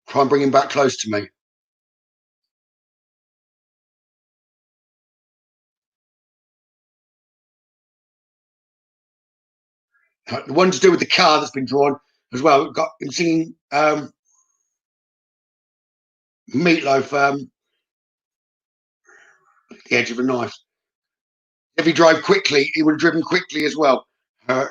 try and bring him back close to me. The one to do with the car that's been drawn as well. Got him singing Meatloaf, The Edge of a Knife. If he drove quickly, he would have driven quickly as well. It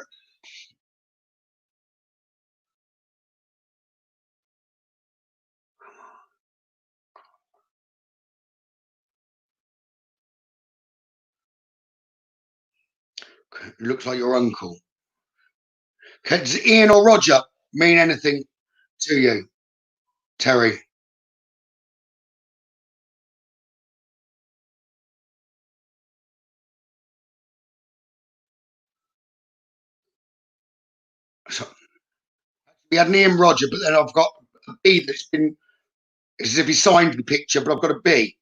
looks like your uncle. Does Ian or Roger mean anything to you, Terry? So, we had an Ian Roger, but then I've got a B that's been, it's as if he signed the picture, but I've got a B.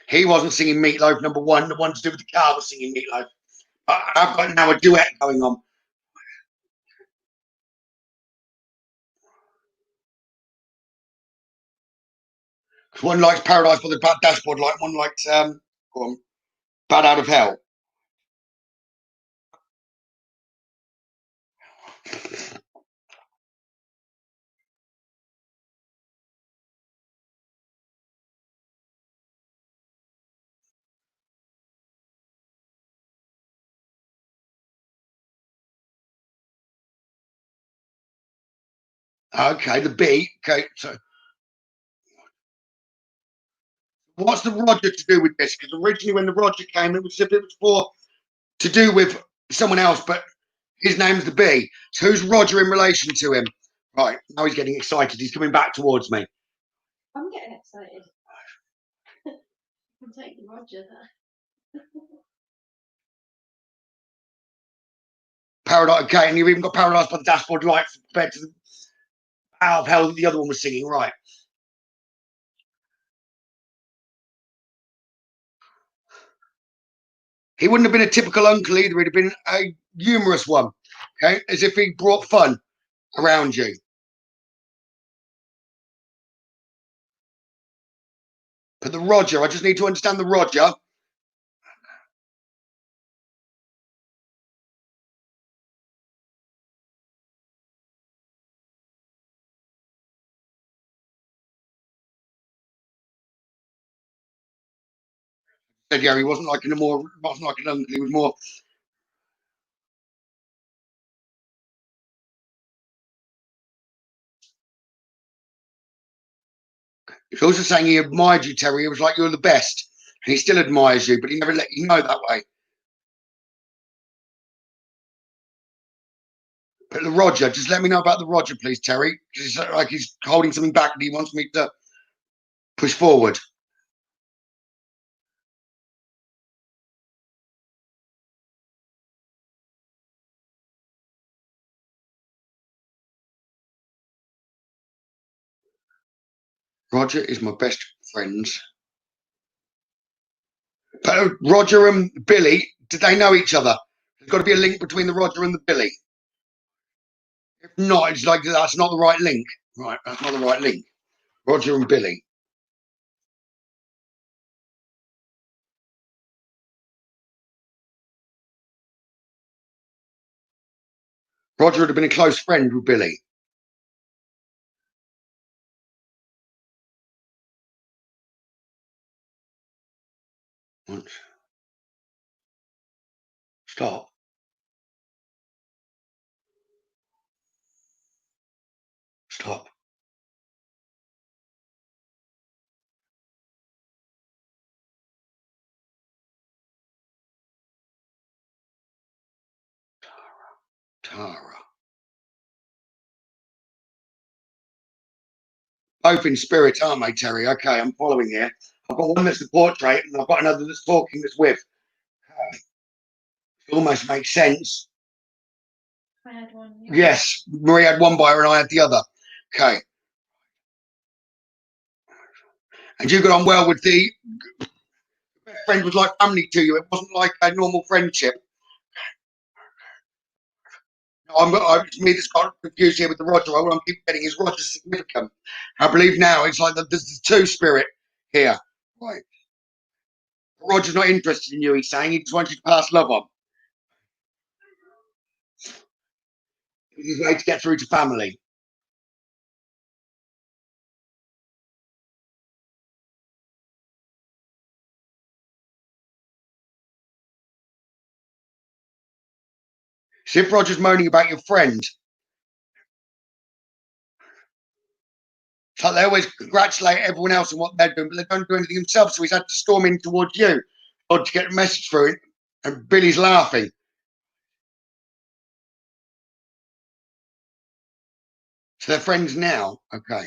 He wasn't singing Meatloaf number 1. The one to do with the car was singing Meatloaf. I've got now a duet going on. One likes Paradise by the Dashboard Light, one likes Bad Out of Hell. Okay, the B. Okay, so what's the Roger to do with this? Because originally when the Roger came, it was for to do with someone else, but his name's the B. So who's Roger in relation to him? Right, now he's getting excited. He's coming back towards me. I'm getting excited. I'm taking Roger there. Paradise, okay, and you've even got Paradise by the Dashboard Light compared to the Out of Hell that the other one was singing, right? He wouldn't have been a typical uncle either. He'd have been a humorous one, okay? As if he brought fun around you. But the Roger, I just need to understand the Roger. Said, yeah, he wasn't like wasn't like an uncle. He was more. He's also saying he admired you, Terry. It was like you're the best, and he still admires you, but he never let you know that way. But the Roger, just let me know about the Roger, please, Terry. Because it's like he's holding something back, and he wants me to push forward. Roger is my best friends. But Roger and Billy, did they know each other? There's got to be a link between the Roger and the Billy. If not, it's like that's not the right link. Right, that's not the right link. Roger and Billy. Roger would have been a close friend with Billy. Stop. Stop. Tara. Both in spirit, aren't they, Terry? Okay, I'm following here. I've got one that's the portrait, and I've got another that's talking that's with. It almost makes sense. I had one. Yeah. Yes, Marie had one by her and I had the other. Okay. And you got on well with the friend, was like family to you. It wasn't like a normal friendship. It's me that's got confused here with the Roger. What I'm keep getting is Roger significant. I believe now it's like there's two spirit here. Right. Roger's not interested in you, he's saying. He just wants you to pass love on. He's way to get through to family. See if Roger's moaning about your friend. It's like they always congratulate everyone else on what they're doing, but they don't do anything themselves. So he's had to storm in towards you or to get a message through it. And Billy's laughing. So they're friends now. Okay.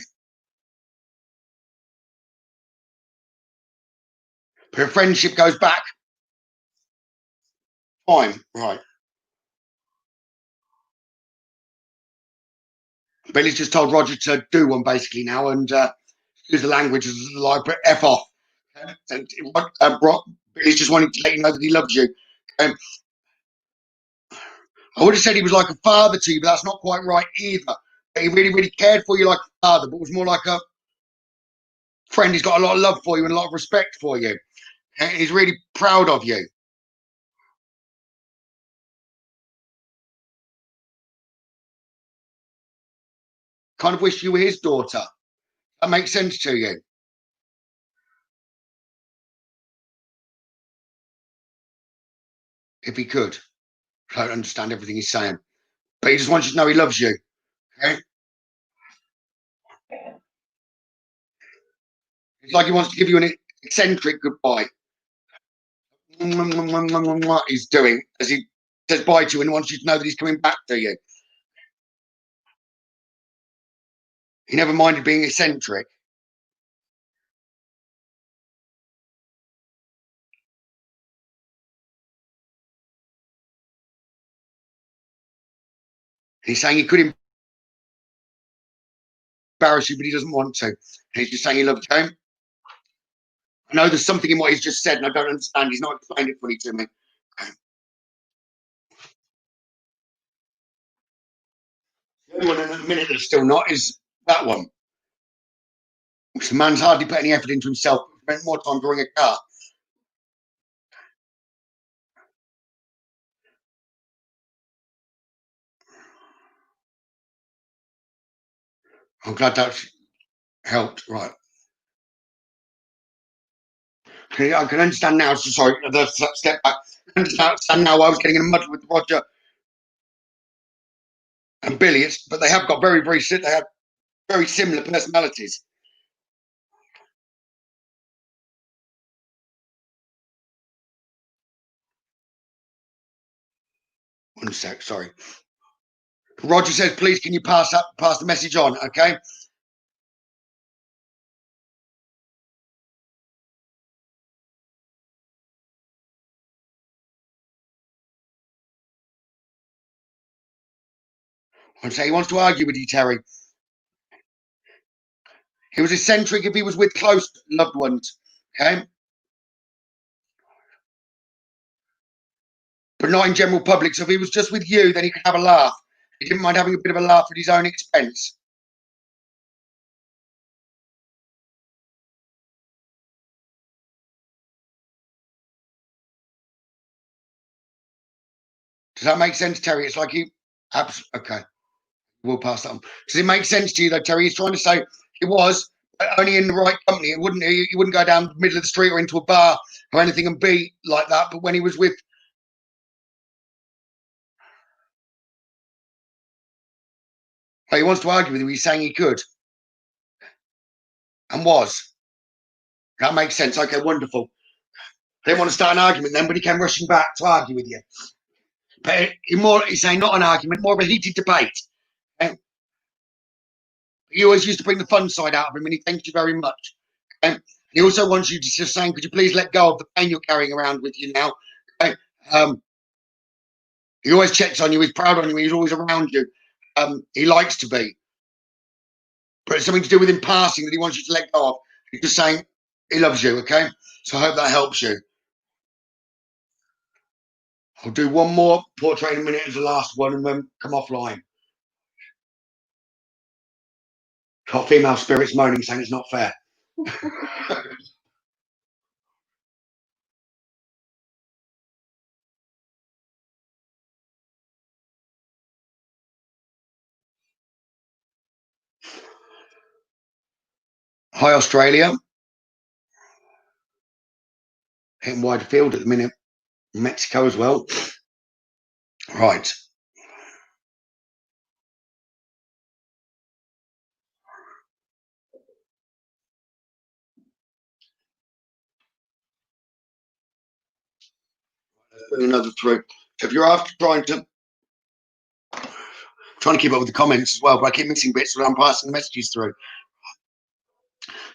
But if friendship goes back, fine. Right. Billy's just told Roger to do one basically now and use the language as like F off. And Billy's just wanting to let you know that he loves you. Um, I would have said he was like a father to you, but that's not quite right either. He really, really cared for you like a father, but was more like a friend. He's got a lot of love for you and a lot of respect for you. And he's really proud of you. Kind of wish you were his daughter. That makes sense to you. If he could. I don't understand everything he's saying. But he just wants you to know he loves you. Okay? It's like he wants to give you an eccentric goodbye. He's doing as he says bye to you and wants you to know that he's coming back to you. He never minded being eccentric. He's saying he could embarrass you, but he doesn't want to. And he's just saying he loves you. I know there's something in what he's just said, and I don't understand. He's not explained it fully to me. The only one in a minute that's still not is that one. The man's hardly put any effort into himself. Spent more time drawing a car. I'm glad that's helped. Right. I can understand now. So sorry, step back. I understand now why I was getting in a muddle with Roger and Billy. But they have got they have very similar personalities. One sec, sorry. Roger says, please, can you pass the message on, okay? And say he wants to argue with you, Terry. He was eccentric if he was with close loved ones, okay? But not in general public. So if he was just with you, then he could have a laugh. He didn't mind having a bit of a laugh at his own expense. Does that make sense, Terry? It's like he, okay, we'll pass that on. Does it make sense to you, though, Terry? He's trying to say he was only in the right company. He wouldn't go down the middle of the street or into a bar or anything and be like that. But when he was with, he wants to argue with you. He's saying he could and was. That makes sense. Okay, wonderful. I didn't want to start an argument then, but he came rushing back to argue with you. But he's saying not an argument, more of a heated debate. He always used to bring the fun side out of him, and he thanks you very much. He also wants you to just saying, could you please let go of the pain you're carrying around with you now? He always checks on you. He's proud on you. He's always around you. He likes to be. But it's something to do with him passing that he wants you to let go of. He's just saying he loves you, okay? So I hope that helps you. I'll do one more portrait in a minute as the last one and then come offline. Got female spirits moaning, saying it's not fair. Hi, Australia. Hitting wide field at the minute. Mexico as well. Right. Let's bring another through. So if you're after trying to keep up with the comments as well, but I keep missing bits when I'm passing the messages through.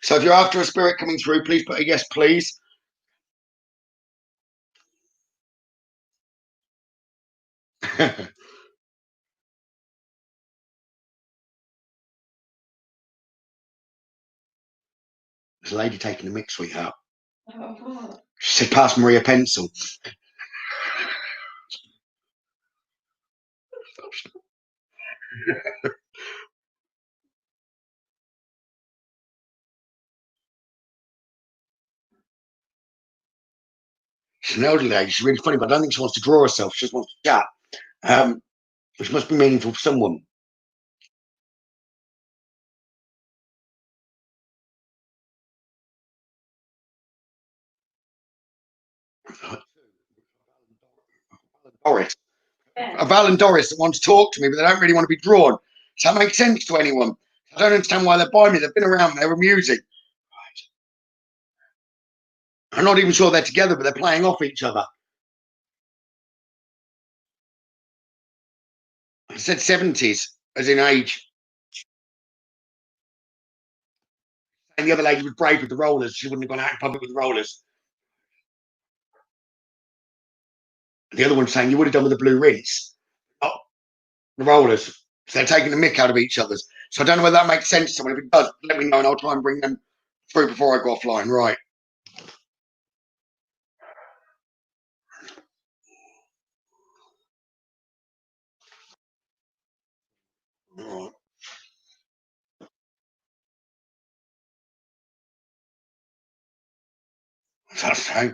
So if you're after a spirit coming through, please put a yes, please. There's a lady taking a mix, sweetheart. Oh. She said, pass Maria a pencil. She's an elderly lady. She's really funny, but I don't think she wants to draw herself. She just wants to chat, which must be meaningful for someone. Doris. Yeah. A Val and Doris that want to talk to me, but they don't really want to be drawn. Does that make sense to anyone? I don't understand why they're by me. They've been around, they're amusing. I'm not even sure they're together, but they're playing off each other. I said 70s, as in age. And the other lady was brave with the rollers. She wouldn't have gone out in public with the rollers. The other one's saying you would have done with the blue rinse. Oh, the rollers. So they're taking the mick out of each other's. So I don't know whether that makes sense to someone. If it does, let me know and I'll try and bring them through before I go offline. Right. All right. That's so.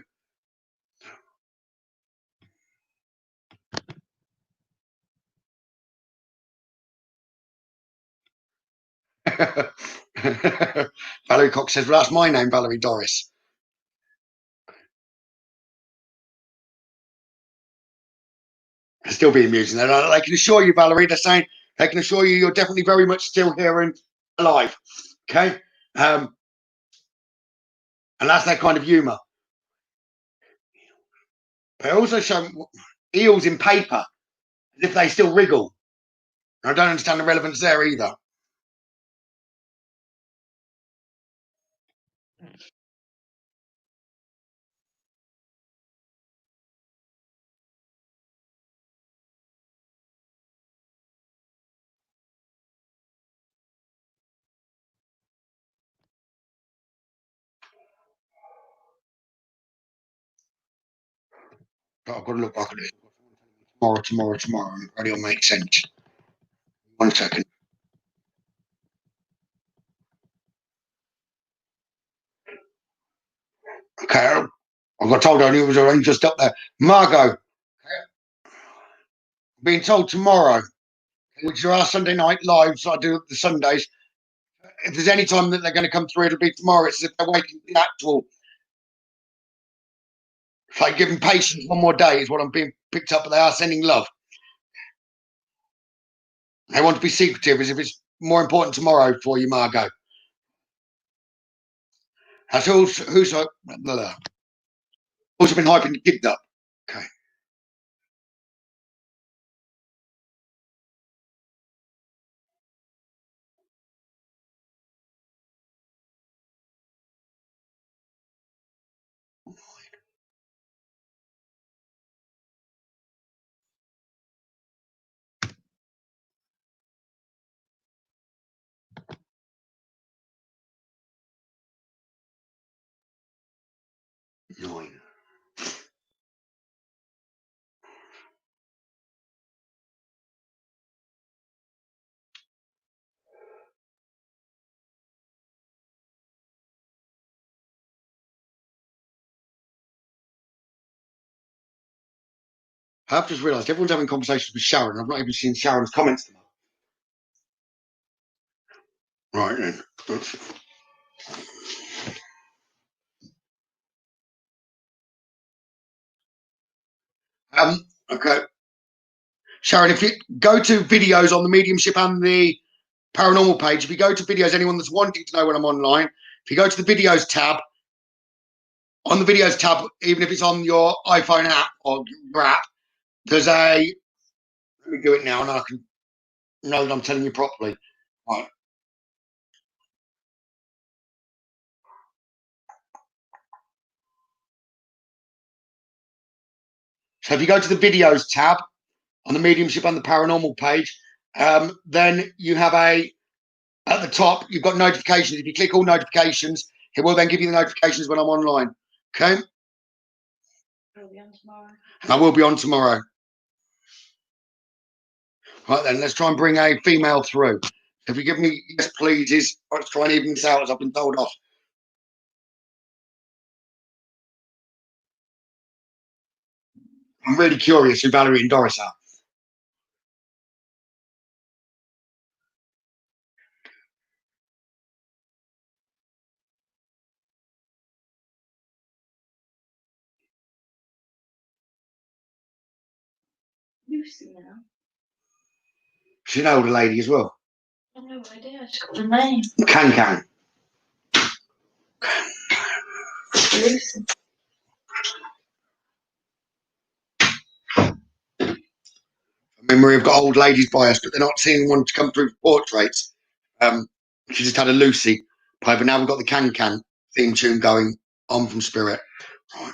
Valerie Cox says, well, that's my name, Valerie Doris. I'll still be amusing. They can assure you, Valerie, they're saying they can assure you you're definitely very much still here and alive. Okay? And that's their kind of humour. They also show eels in paper as if they still wriggle. I don't understand the relevance there either. But I've got to look back at it. Tomorrow. Ready will make sense. 1 second. Okay, I got told I knew it was already just up there. Margot, being told tomorrow, which are our Sunday night lives, I do the Sundays. If there's any time that they're going to come through, it'll be tomorrow. It's as if they're waiting for the actual. It's like giving patients one more day is what I'm being picked up, but they are sending love. They want to be secretive as if it's more important tomorrow for you, Margot. That's also also been hyping the gigged up. Okay. 9. I've just realised everyone's having conversations with Sharon. I've not even seen Sharon's comments. Right then. Okay. Sharon, if you go to videos on the mediumship and the paranormal page, if you go to videos, anyone that's wanting to know when I'm online, if you go to the videos tab, on the videos tab, even if it's on your iPhone app or your app, there's a, let me do it now and I can know that I'm telling you properly. Right. So if you go to the videos tab on the mediumship and the paranormal page, then you have at the top, you've got notifications. If you click all notifications, it will then give you the notifications when I'm online. Okay? I'll be on tomorrow. I will be on tomorrow. Right then, let's try and bring a female through. If you give me yes, please, let's try and even this out as I've been told off. I'm really curious who Valerie and Doris are. Lucy now. She's an older lady as well. I have no idea. She's got the name. Can. Lucy. I mean, we've got old ladies by us, but they're not seeing one to come through portraits. She just had a Lucy play, but now we've got the Can theme tune going on from Spirit. Right.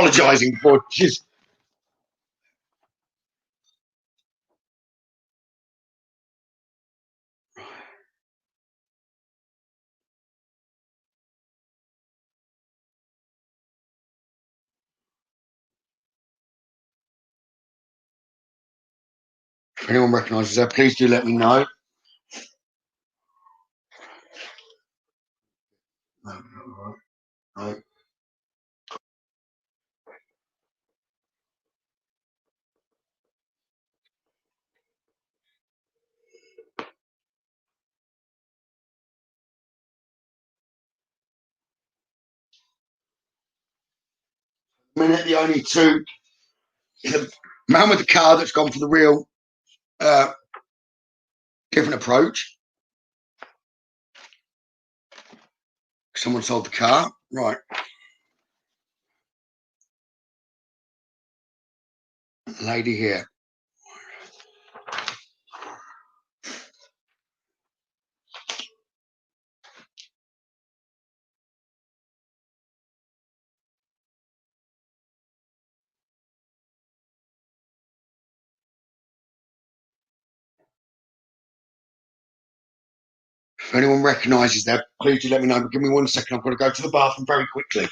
apologising for just. If anyone recognises her, please do let me know. No. A minute, the only two. The man with the car that's gone for the real different approach. Someone sold the car. Right. Lady here. If anyone recognises that, please do let me know. But give me 1 second. I've got to go to the bathroom very quickly.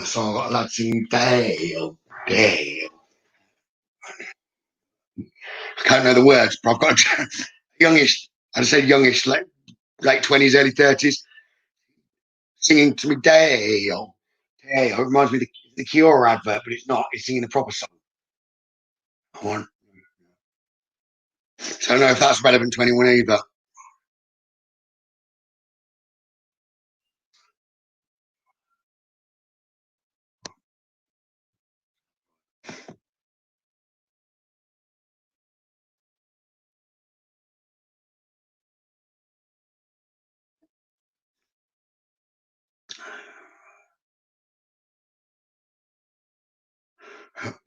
So I've got a lad singing Dale, Dale. I can't know the words, but I've got a youngish, I'd say youngish, late 20s, early 30s, singing to me Dale, Dale. It reminds me of the Cure advert, but it's not. It's singing the proper song. I want. So I don't know if that's relevant to anyone either.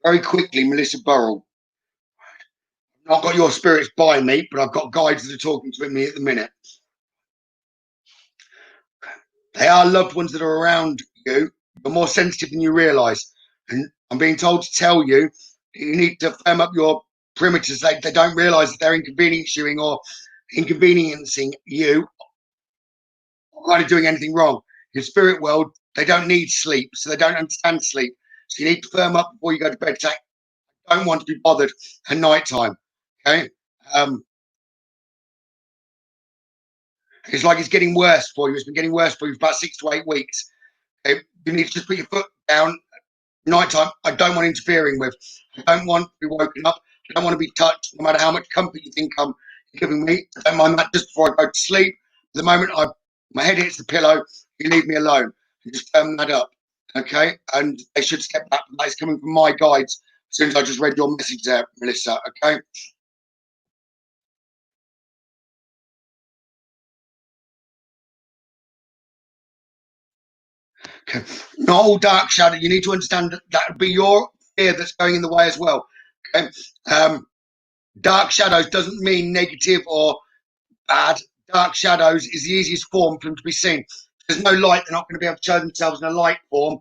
Very quickly, Melissa Burrell. I've not got your spirits by me, but I've got guides that are talking to me at the minute. They are loved ones that are around you. You're more sensitive than you realise. And I'm being told to tell you, you need to firm up your perimeters. They don't realise that they're inconveniencing or inconveniencing you, or kind of doing anything wrong. In the spirit world, they don't need sleep, so they don't understand sleep. So you need to firm up before you go to bed. Say, I don't want to be bothered at night time. Okay. It's like it's getting worse for you. It's been getting worse for you for about 6 to 8 weeks. Okay? You need to just put your foot down. Nighttime, I don't want interfering with. I don't want to be woken up. I don't want to be touched, no matter how much comfort you think I'm giving me. I don't mind that just before I go to sleep. The moment my head hits the pillow, you leave me alone. And just firm that up. Okay? And they should step back. That is coming from my guides as soon as I just read your message there, Melissa. Okay? Okay. Not all dark shadow. You need to understand that would be your fear that's going in the way as well. Okay? Dark shadows doesn't mean negative or bad. Dark shadows is the easiest form for them to be seen. If there's no light, they're not going to be able to show themselves in a light form.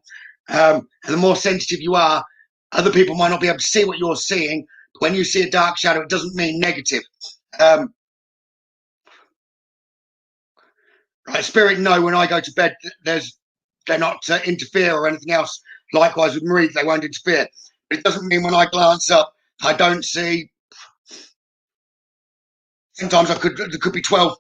And the more sensitive you are, other people might not be able to see what you're seeing. But when you see a dark shadow, it doesn't mean negative. Right, spirit know when I go to bed, they're not to interfere or anything else. Likewise with Marie, they won't interfere. But it doesn't mean when I glance up, I don't see. Sometimes there could be 12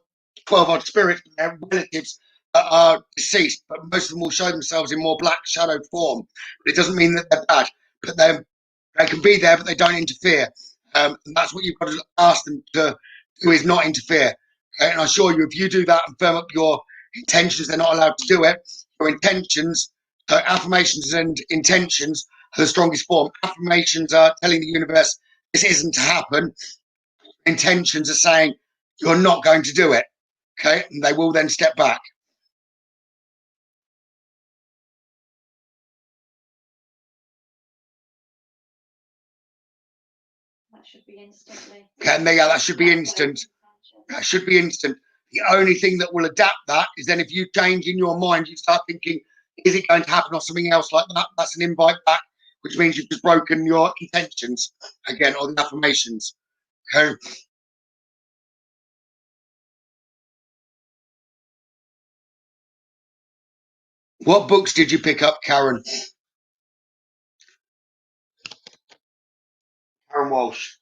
odd spirits, they're relatives that are deceased, but most of them will show themselves in more black shadowed form. But it doesn't mean that they're bad, but they can be there, but they don't interfere. And that's what you've got to ask them to do, is not interfere. Okay? And I assure you, if you do that and firm up your intentions, they're not allowed to do it. Your intentions, affirmations and intentions are the strongest form. Affirmations are telling the universe this isn't to happen. Intentions are saying you're not going to do it. Okay, and they will then step back. That should be instantly. Okay, and that should be instant. That should be instant. The only thing that will adapt that is then if you change in your mind, you start thinking, is it going to happen or something else like that? That's an invite back, which means you've just broken your intentions again, or the affirmations. Okay. What books did you pick up, Karen? Karen Walsh.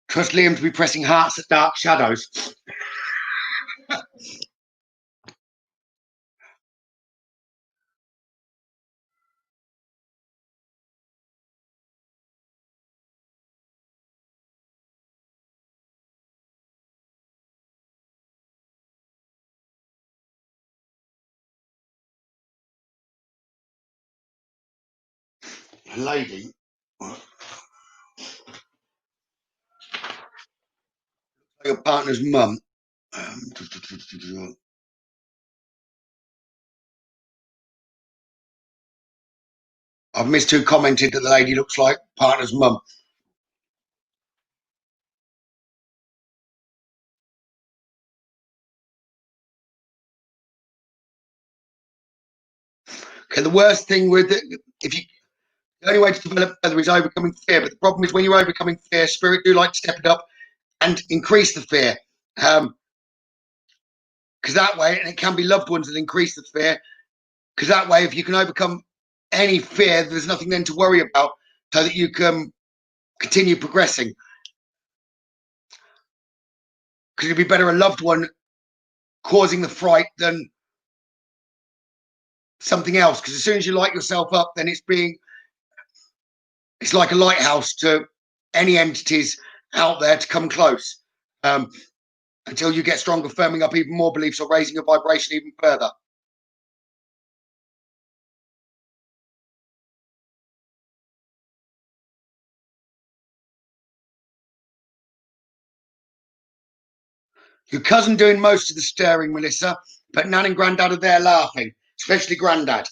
Trust Liam to be pressing hearts at dark shadows. Lady. Your partner's mum. I've missed who commented that the lady looks like partner's mum. Okay, the worst thing with it, the only way to develop further is overcoming fear. But the problem is when you're overcoming fear, spirit do like to step it up and increase the fear. Because that way, and it can be loved ones that increase the fear. Because that way, if you can overcome any fear, there's nothing then to worry about, so that you can continue progressing. Because it'd be better a loved one causing the fright than something else. Because as soon as you light yourself up, then it's like a lighthouse to any entities out there to come close. Until you get stronger, firming up even more beliefs or raising your vibration even further. Your cousin doing most of the stirring, Melissa, but Nan and Grandad are there laughing, especially Grandad.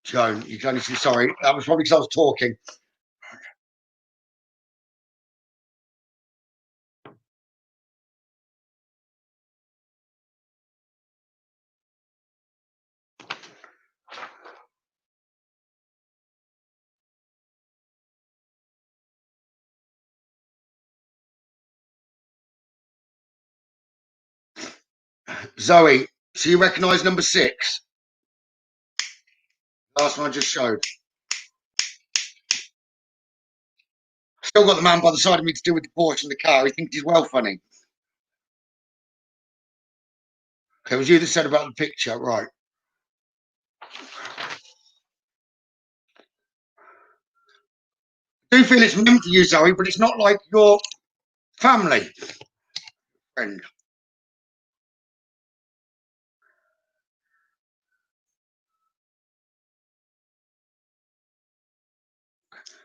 Joan, you can only see, sorry, that was probably because I was talking. Zoe, so you recognise number 6? Last one I just showed. Still got the man by the side of me to deal with the Porsche and the car. He thinks he's well funny. Okay, it was you that said about the picture, right? I do feel it's meant for you, Zoe, but it's not like your family friend.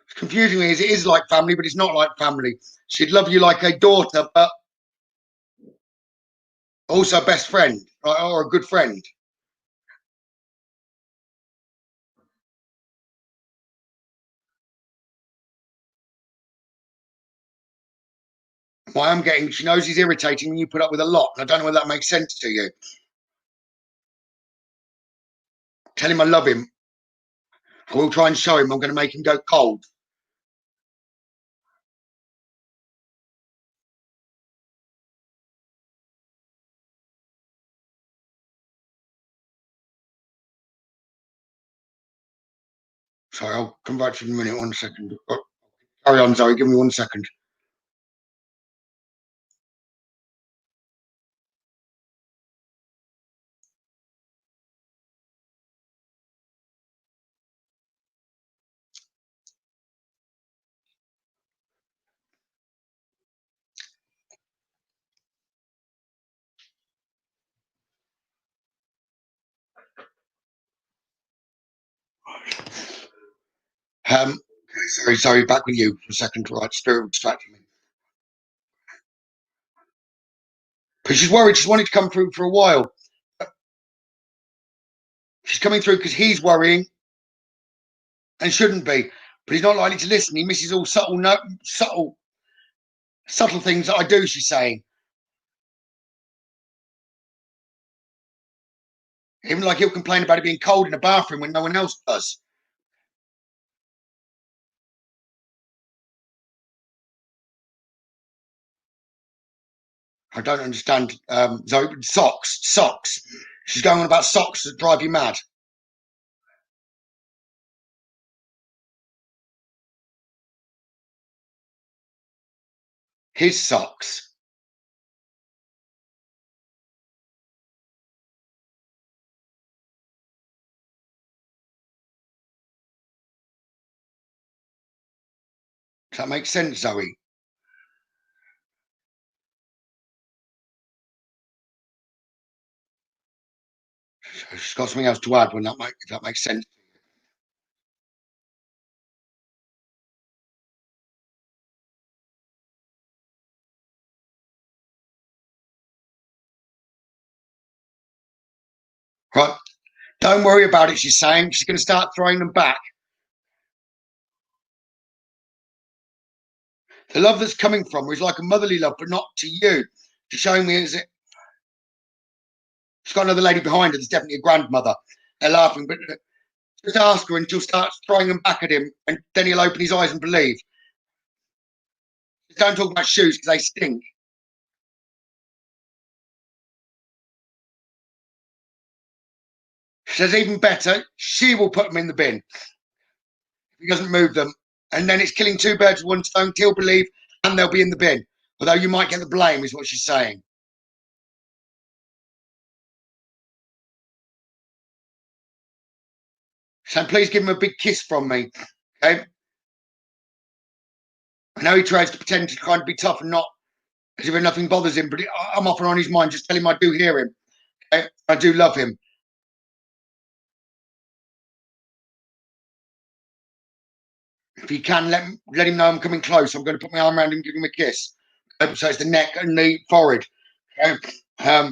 It's confusing me as it is like family, but it's not like family. She'd love you like a daughter, but also a best friend, right, or a good friend. Why I'm getting, she knows he's irritating and you put up with a lot. I don't know whether that makes sense to you. Tell him I love him. I will try and show him. I'm going to make him go cold. Sorry, I'll come back to you in a minute. 1 second. Oh, carry on, Zoe. Give me 1 second. Sorry, back with you for a second. Right, spirit distracted me. But she's worried. She's wanted to come through for a while. She's coming through because he's worrying and shouldn't be. But he's not likely to listen. He misses all subtle things that I do, she's saying. Even like he'll complain about it being cold in the bathroom when no one else does. I don't understand. Zoe, socks. She's going on about socks that drive you mad. His socks. Does that make sense, Zoe? She's got something else to add when if that makes sense. Right. Don't worry about it, she's saying. She's going to start throwing them back. The love that's coming from her is like a motherly love, but not to you. She's showing me as it. She's got another lady behind her that's definitely a grandmother. They're laughing, but just ask her and she'll start throwing them back at him, and then he'll open his eyes and believe. Don't talk about shoes because they stink. She says even better, she will put them in the bin if he doesn't move them. And then it's killing two birds with one stone. He'll believe and they'll be in the bin. Although you might get the blame, is what she's saying. So please give him a big kiss from me. Okay. I know he tries to pretend to kind of be tough and not as if nothing bothers him, but I'm often on his mind. Just tell him I do hear him. Okay? I do love him. If you can, let him know I'm coming close. I'm going to put my arm around him and give him a kiss. So it's the neck and the forehead. Okay? Tell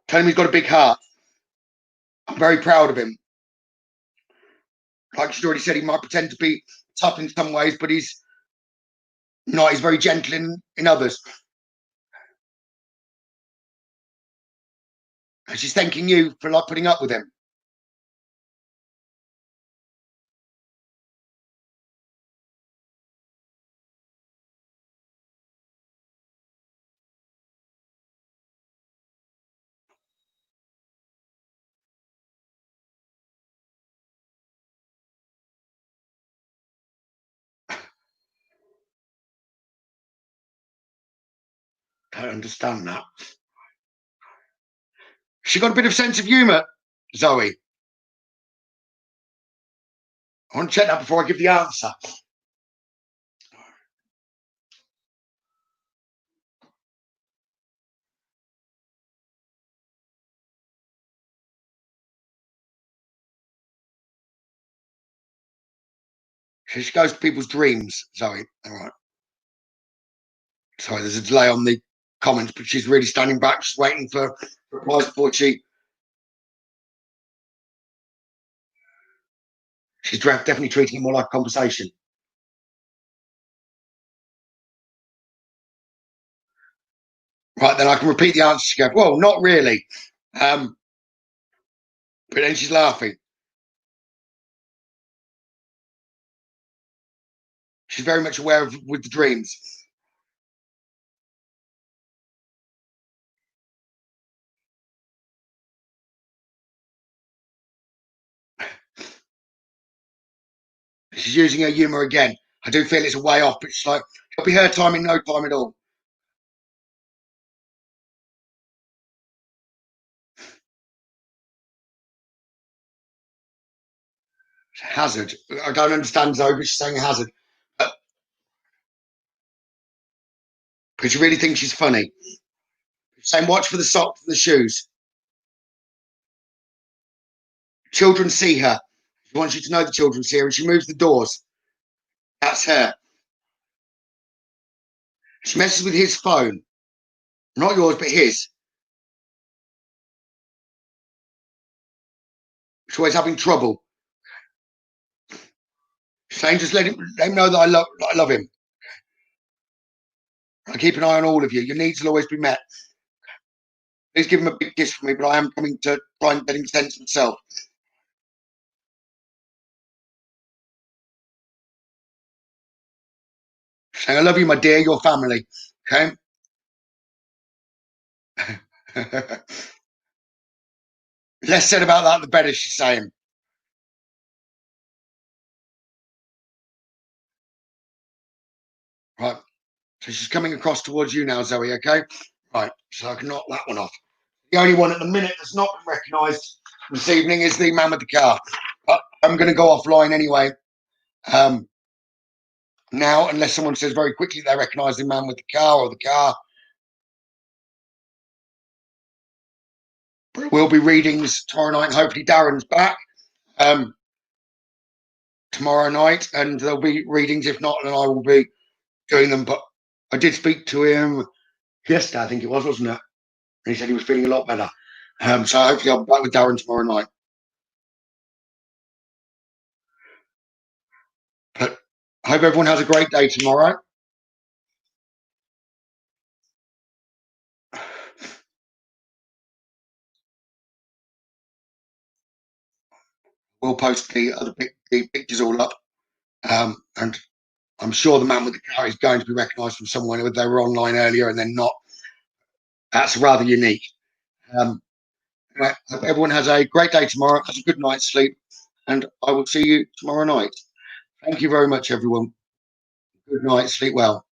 him he's got a big heart. I'm very proud of him. Like she's already said, he might pretend to be tough in some ways, but he's not. He's very gentle in others. And she's thanking you for like putting up with him. I don't understand that. She got a bit of sense of humour, Zoe. I want to check that before I give the answer. She goes to people's dreams, Zoe. All right. Sorry, there's a delay on the comments, but she's really standing back. She's waiting for replies before she's definitely treating it more like a conversation. Right, then I can repeat the answer. She goes, well, not really. But then she's laughing. She's very much aware of with the dreams. She's using her humour again. I do feel it's a way off, but it's like it'll be her time in no time at all. Hazard. I don't understand Zoe, but she's saying hazard. Because you really think she's funny. She's saying watch for the socks and the shoes. Children see her. She wants you to know the children see her, and she moves the doors. That's her. She messes with his phone. Not yours, but his. She's always having trouble. She's saying just let him know that I love him. I keep an eye on all of you. Your needs will always be met. Please give him a big kiss from me, but I am coming to try and get him sense himself. She's saying, I love you, my dear, your family. Okay? Less said about that, the better, she's saying. Right. So she's coming across towards you now, Zoe, okay? Right. So I can knock that one off. The only one at the minute that's not been recognised this evening is the man with the car. But I'm going to go offline anyway. Now, unless someone says very quickly they recognise the man with the car or the car. But it will be readings tomorrow night. Hopefully Darren's back tomorrow night, and there'll be readings. If not, then I will be doing them. But I did speak to him yesterday, I think it was, wasn't it? And he said he was feeling a lot better. So hopefully I'll be back with Darren tomorrow night. But I hope everyone has a great day tomorrow. We'll post the pictures all up. And I'm sure the man with the car is going to be recognised from somewhere, whether they were online earlier and then not. That's rather unique. Anyway, I hope everyone has a great day tomorrow, has a good night's sleep, and I will see you tomorrow night. Thank you very much, everyone. Good night, sleep well.